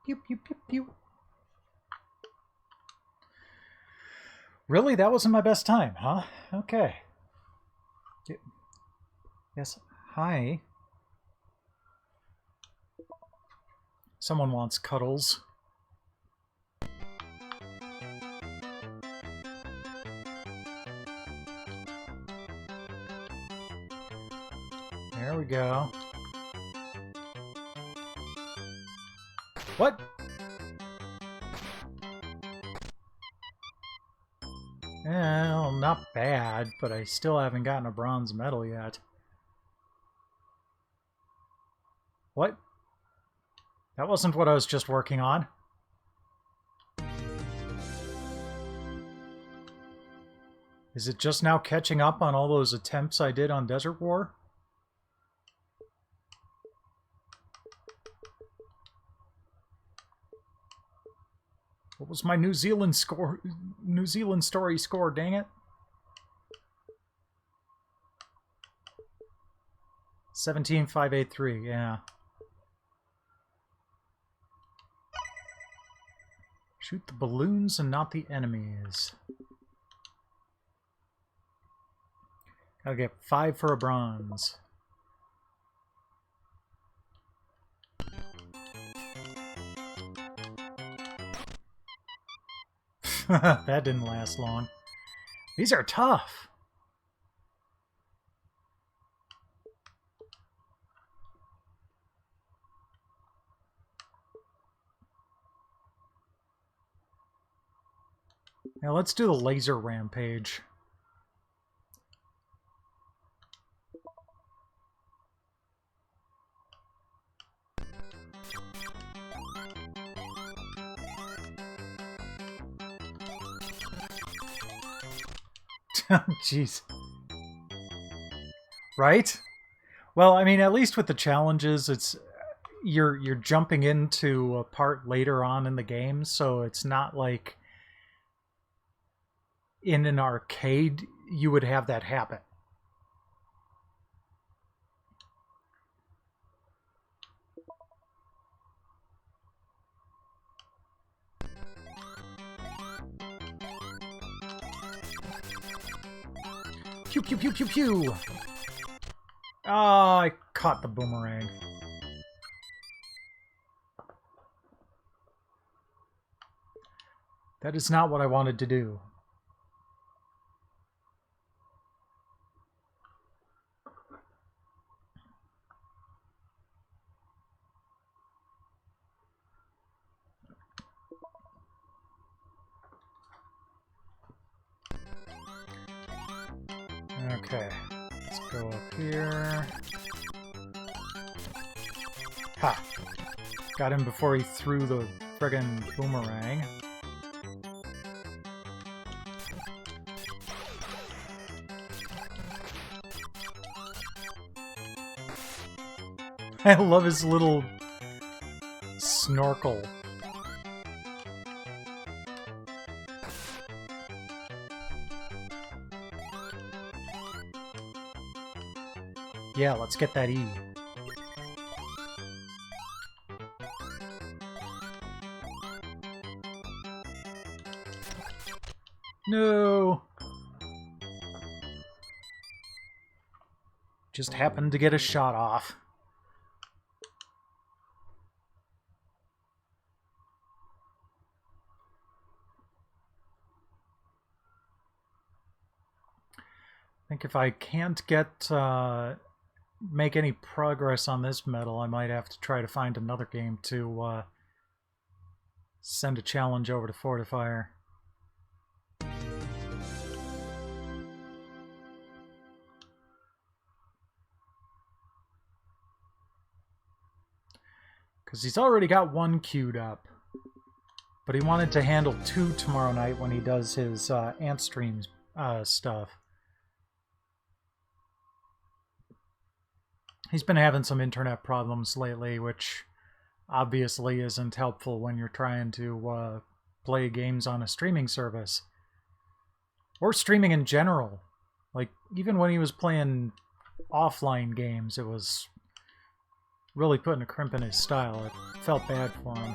Pew, pew, pew, pew. Really? That wasn't my best time, huh? Okay. Yes. Hi. Someone wants cuddles. There we go. What? Well, not bad, but I still haven't gotten a bronze medal yet. What? That wasn't what I was just working on. Is it just now catching up on all those attempts I did on Desert War? What was my New Zealand story score, dang it? 17,583, yeah. Shoot the balloons and not the enemies. Gotta get 5 for a bronze. That didn't last long. These are tough. Now let's do the laser rampage. Jeez. Right? Well, I mean, at least with the challenges, it's you're jumping into a part later on in the game, so it's not like in an arcade you would have that happen. Pew, pew, pew, pew, pew! Oh, I caught the boomerang. That is not what I wanted to do. Okay, let's go up here. Ha! Got him before he threw the friggin' boomerang. I love his little snorkel. Yeah, let's get that E. No! Just happened to get a shot off. I think if I can't get make any progress on this medal, I might have to try to find another game to send a challenge over to Fortifier. Because he's already got one queued up. But he wanted to handle 2 tomorrow night when he does his Antstream stuff. He's been having some internet problems lately, which obviously isn't helpful when you're trying to play games on a streaming service. Or streaming in general. Like, even when he was playing offline games, it was really putting a crimp in his style. It felt bad for him.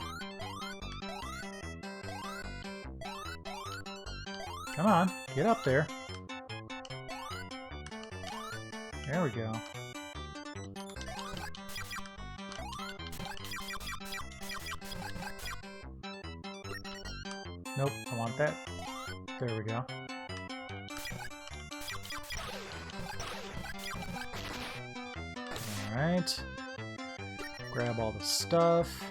Come on, get up there. There we go. Nope, I want that. There we go. Alright. Grab all the stuff.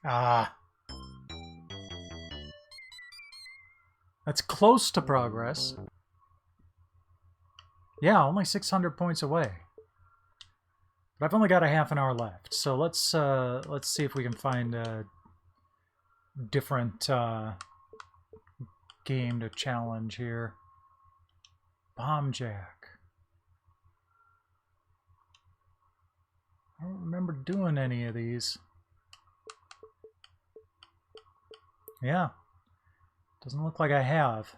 Ah. That's close to progress. Yeah, only 600 points away. But I've only got a half an hour left, so let's see if we can find a different game to challenge here. Bomb Jack. I don't remember doing any of these. Yeah. Doesn't look like I have.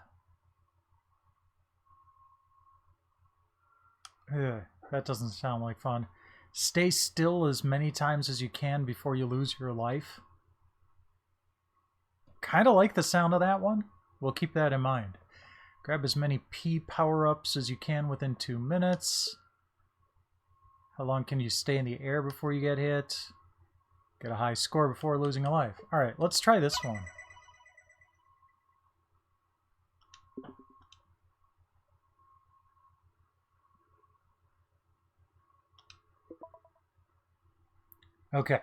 Ugh, that doesn't sound like fun. Stay still as many times as you can before you lose your life. Kind of like the sound of that one. We'll keep that in mind. Grab as many P power-ups as you can within 2 minutes. How long can you stay in the air before you get hit? Get a high score before losing a life. Alright, let's try this one. Okay,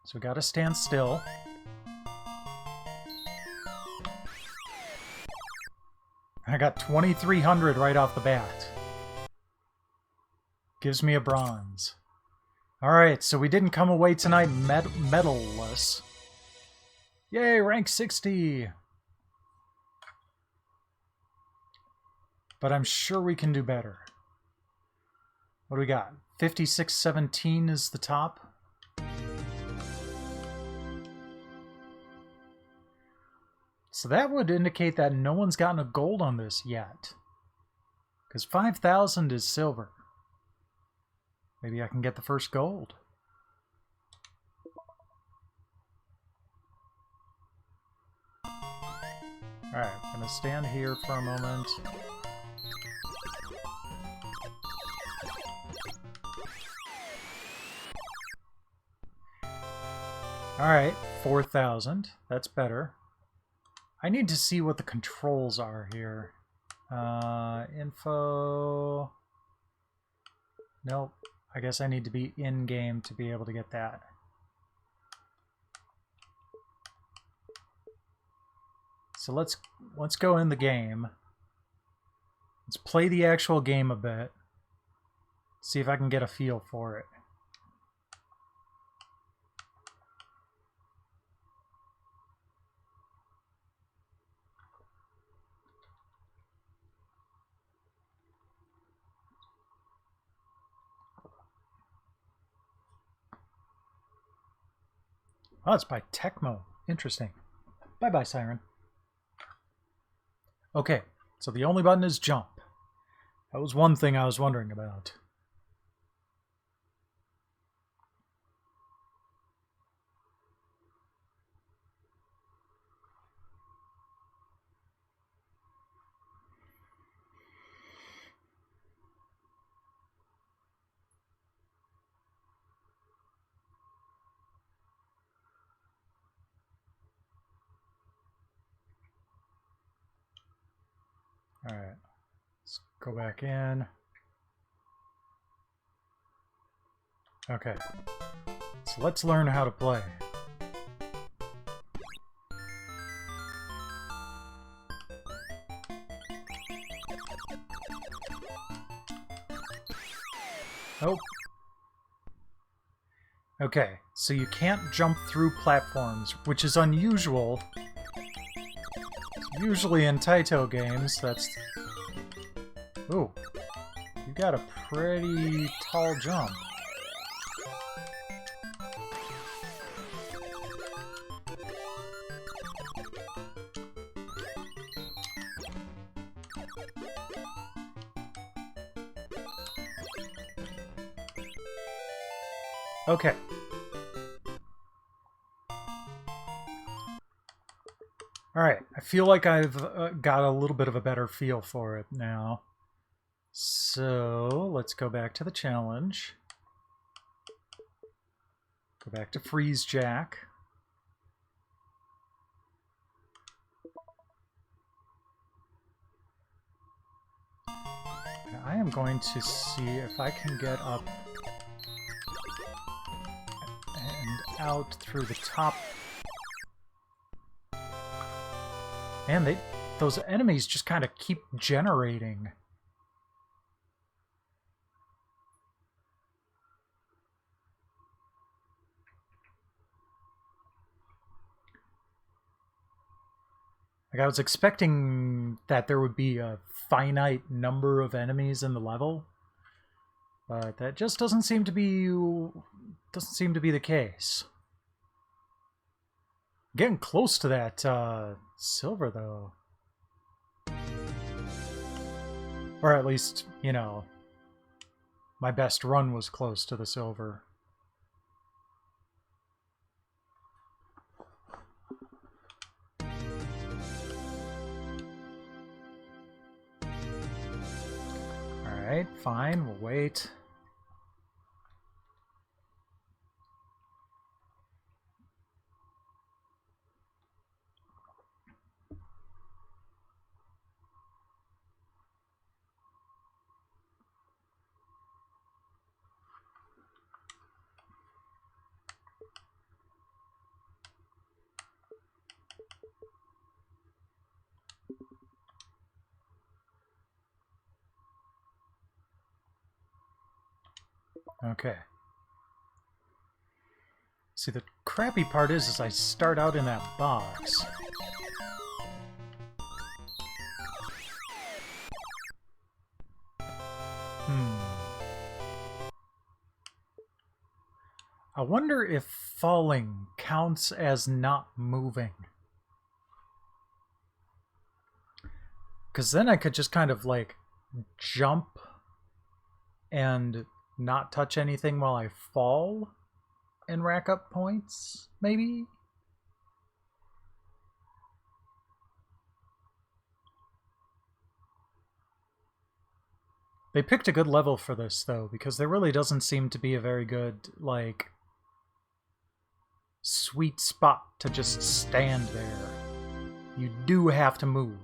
so we gotta stand still. I got 2,300 right off the bat. Gives me a bronze. Alright, so we didn't come away tonight medalless. Yay, rank 60! But I'm sure we can do better. What do we got? 5617 is the top. So that would indicate that no one's gotten a gold on this yet. Because 5,000 is silver. Maybe I can get the first gold. Alright, I'm going to stand here for a moment. Alright, 4,000. That's better. I need to see what the controls are here. Info... Nope. I guess I need to be in-game to be able to get that. So let's go in the game. Let's play the actual game a bit. See if I can get a feel for it. Oh, it's by Tecmo. Interesting. Bye-bye, Siren. Okay, so the only button is jump. That was one thing I was wondering about. Alright, let's go back in. Okay, so let's learn how to play. Oh. Okay, so you can't jump through platforms, which is unusual. Usually in Taito games, that's... Ooh. You got a pretty tall jump. Okay. Alright, I feel like I've got a little bit of a better feel for it now. So, let's go back to the challenge. Go back to Freeze Jack. And I am going to see if I can get up and out through the top. Man, those enemies just kind of keep generating. Like, I was expecting that there would be a finite number of enemies in the level, but that just doesn't seem to be the case. Getting close to that silver, though. Or at least, you know, my best run was close to the silver. Alright, fine, we'll wait. Okay. See, the crappy part is I start out in that box. I wonder if falling counts as not moving. Because then I could just kind of, like, jump and not touch anything while I fall and rack up points, maybe? They picked a good level for this, though, because there really doesn't seem to be a very good, like, sweet spot to just stand there. You do have to move.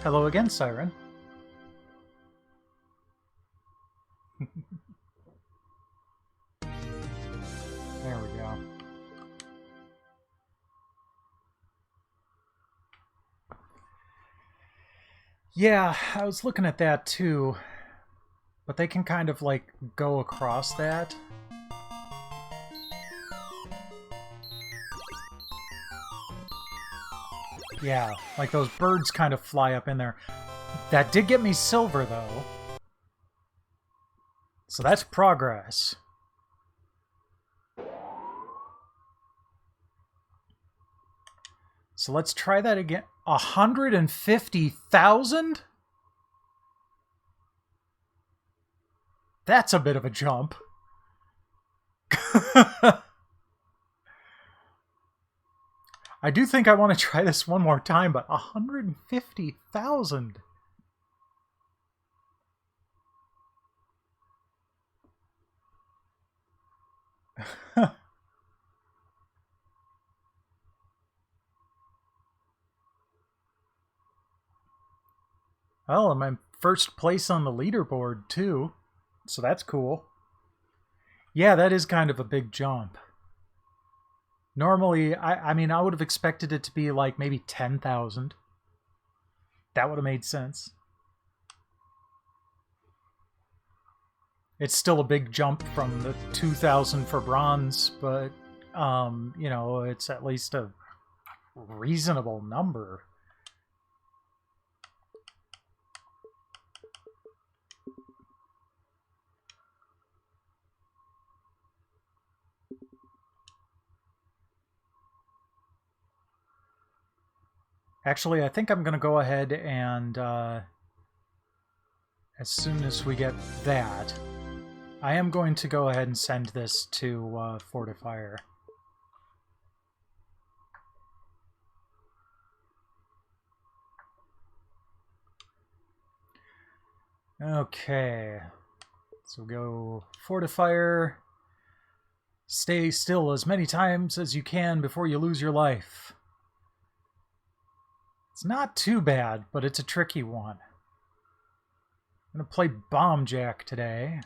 Hello again, Siren. There we go. Yeah, I was looking at that too. But they can kind of, like, go across that. Yeah, like those birds kind of fly up in there. That did get me silver, though. So that's progress. So let's try that again. 150,000? That's a bit of a jump. I do think I want to try this one more time, but 150,000. Well, I'm in first place on the leaderboard, too. So that's cool. Yeah, that is kind of a big jump. Normally, I mean, I would have expected it to be like maybe 10,000. That would have made sense. It's still a big jump from the 2,000 for bronze, but, you know, it's at least a reasonable number. Actually, I think I'm going to go ahead and, as soon as we get that, I am going to go ahead and send this to Fortifier. Okay, so go Fortifier. Stay still as many times as you can before you lose your life. It's not too bad, but it's a tricky one. I'm going to play Bomb Jack today.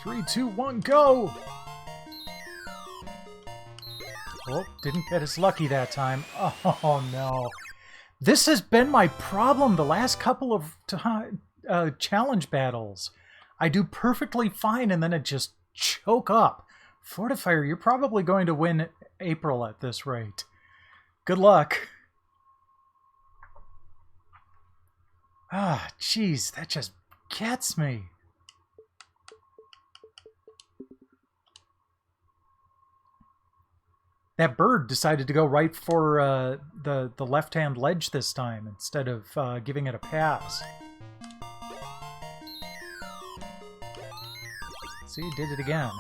3, 2, 1, go! Oh, didn't get as lucky that time. Oh, no. This has been my problem the last couple of challenge battles. I do perfectly fine, and then it just choke up. Fortifier, you're probably going to win April at this rate. Good luck. Ah, jeez, that just gets me. That bird decided to go right for the left-hand ledge this time instead of giving it a pass. See, he did it again.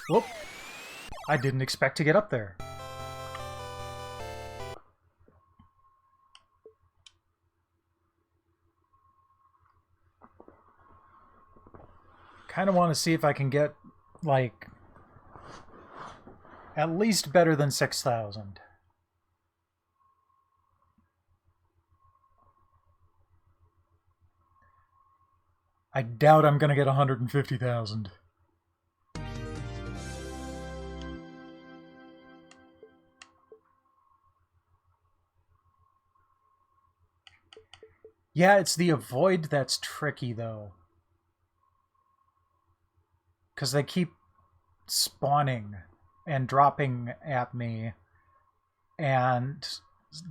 Whoop! I didn't expect to get up there. Kind of want to see if I can get, like, at least better than 6,000. I doubt I'm going to get 150,000. Yeah, it's the avoid that's tricky, though. Because they keep spawning and dropping at me, and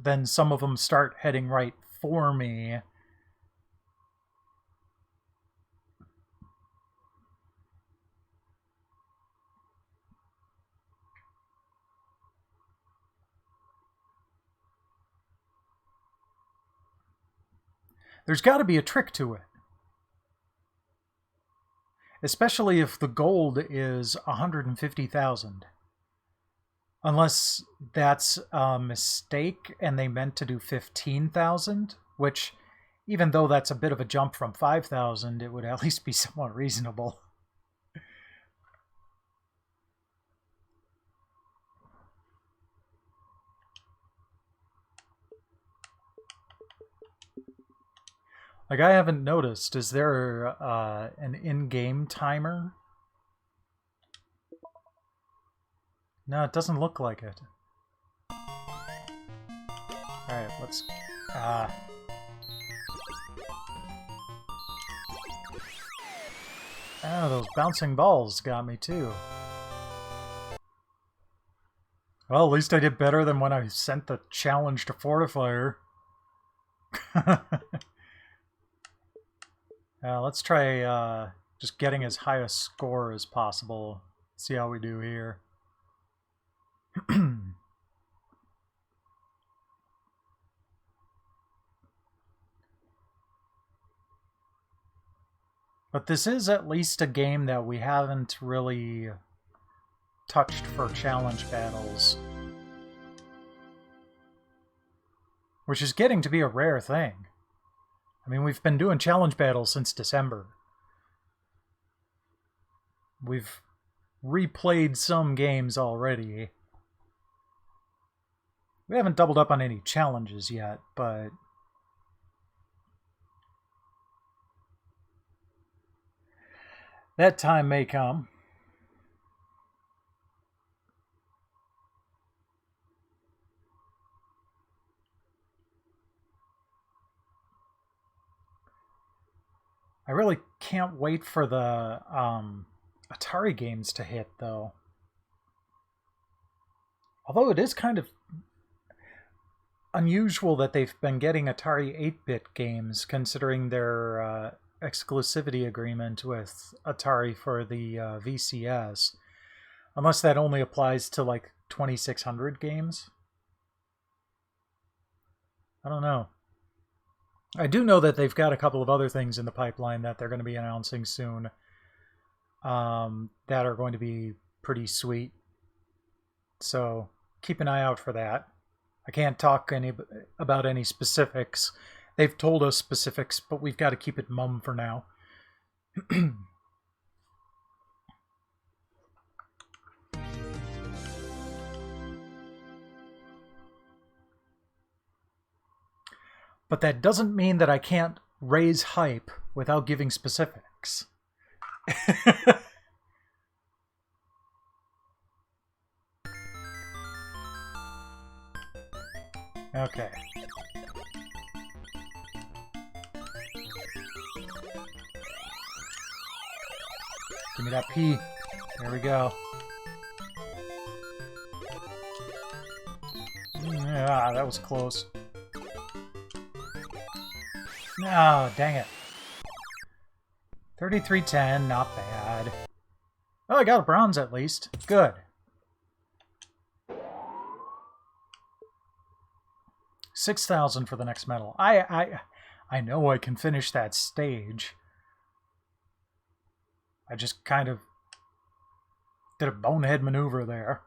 then some of them start heading right for me. There's got to be a trick to it. Especially if the gold is 150,000. Unless that's a mistake and they meant to do 15,000, which, even though that's a bit of a jump from 5,000, it would at least be somewhat reasonable. Like, I haven't noticed, is there an in-game timer? No, it doesn't look like it. Alright, let's... Oh, those bouncing balls got me too. Well, at least I did better than when I sent the challenge to Fortifier. Let's try just getting as high a score as possible. See how we do here. But this is at least a game that we haven't really touched for challenge battles. Which is getting to be a rare thing. I mean, we've been doing challenge battles since December. We've replayed some games already. We haven't doubled up on any challenges yet, but that time may come. I really can't wait for the Atari games to hit, though. Although it is kind of unusual that they've been getting Atari 8-bit games, considering their exclusivity agreement with Atari for the VCS. Unless that only applies to, like, 2600 games. I don't know. I do know that they've got a couple of other things in the pipeline that they're going to be announcing soon that are going to be pretty sweet. So keep an eye out for that. I can't talk about any specifics. They've told us specifics, but we've got to keep it mum for now. But that doesn't mean that I can't raise hype without giving specifics. Okay. Give me that P. There we go. Yeah, that was close. No, dang it. 3310, not bad. Oh, I got a bronze at least. Good. 6,000 for the next medal. I know I can finish that stage. I just kind of did a bonehead maneuver there.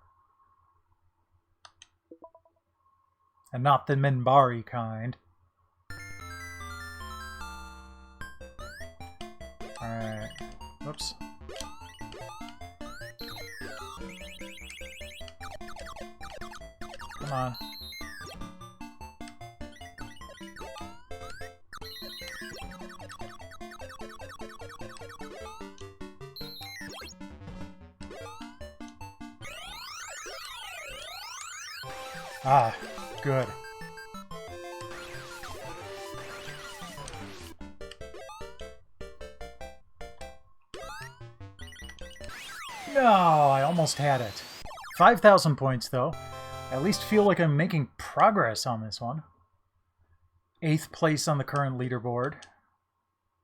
And not the Minbari kind. Alright. Whoops. Come on. Ah, good. No, I almost had it. 5,000 points, though. I at least feel like I'm making progress on this one. 8th place on the current leaderboard.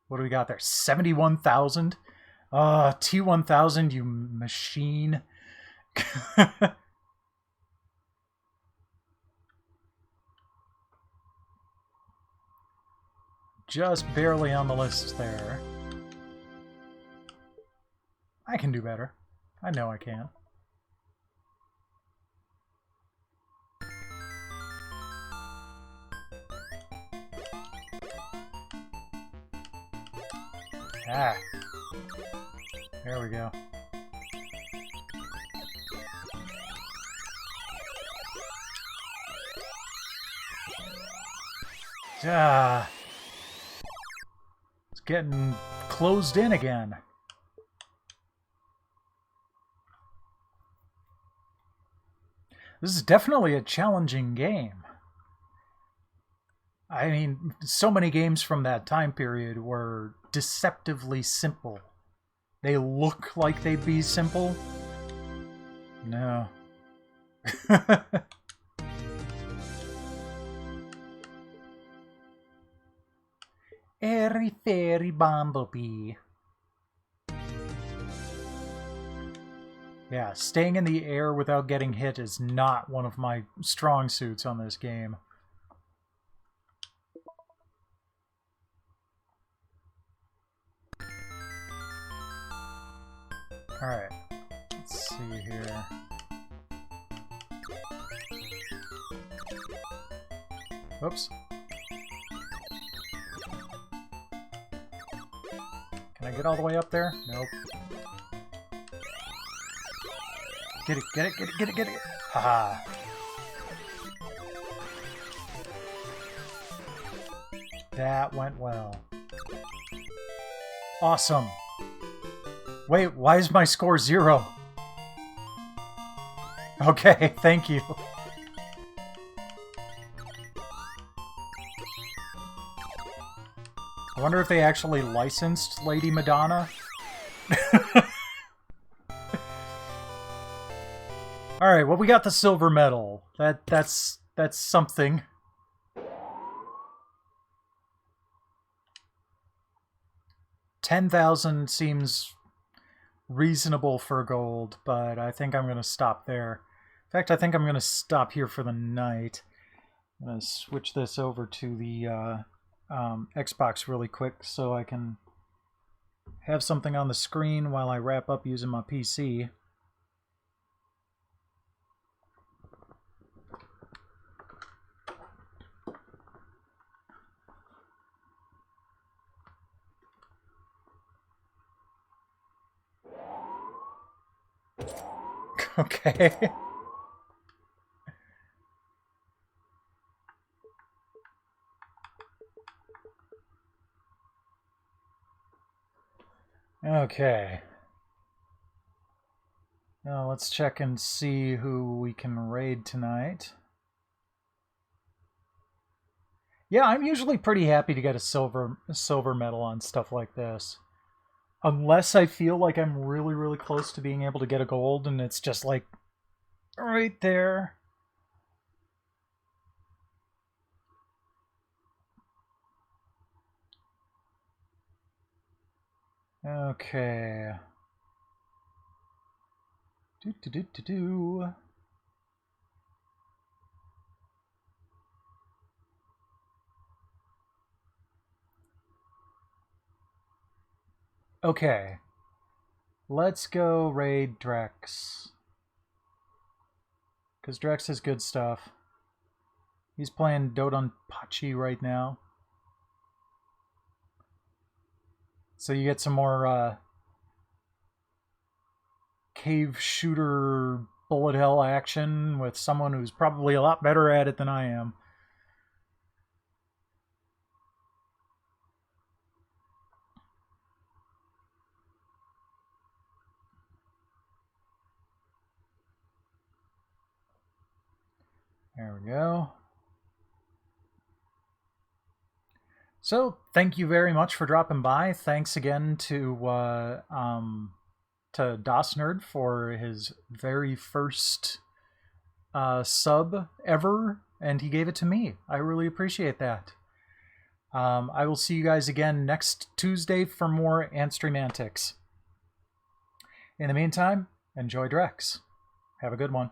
What do we got there? 71,000? T1000, you machine. Just barely on the list there. I can do better. I know I can. Ah. There we go. Ah. It's getting closed in again. This is definitely a challenging game. I mean, so many games from that time period were deceptively simple. They look like they'd be simple. No. Airy fairy bumblebee. Yeah, staying in the air without getting hit is not one of my strong suits on this game. Alright, let's see here. Oops. Can I get all the way up there? Nope. Get it, get it, get it, get it, get it! Haha. That went well. Awesome. Wait, why is my score 0? Okay, thank you. I wonder if they actually licensed Lady Madonna? Alright, well we got the silver medal. That's something. $10,000 seems reasonable for gold, but I think I'm going to stop there. In fact, I think I'm going to stop here for the night. I'm going to switch this over to the Xbox really quick so I can have something on the screen while I wrap up using my PC. Okay. Okay. Now let's check and see who we can raid tonight. Yeah, I'm usually pretty happy to get a silver medal on stuff like this. Unless I feel like I'm really, really close to being able to get a gold and it's just like right there. Okay. Do. Okay. Let's go raid Drex. Because Drex has good stuff. He's playing Dodonpachi right now. So you get some more cave shooter bullet hell action with someone who's probably a lot better at it than I am. There we go. So, thank you very much for dropping by. Thanks again to DOSNerd for his very first sub ever, and he gave it to me. I really appreciate that. I will see you guys again next Tuesday for more Antstream Antics. In the meantime, enjoy Drex. Have a good one.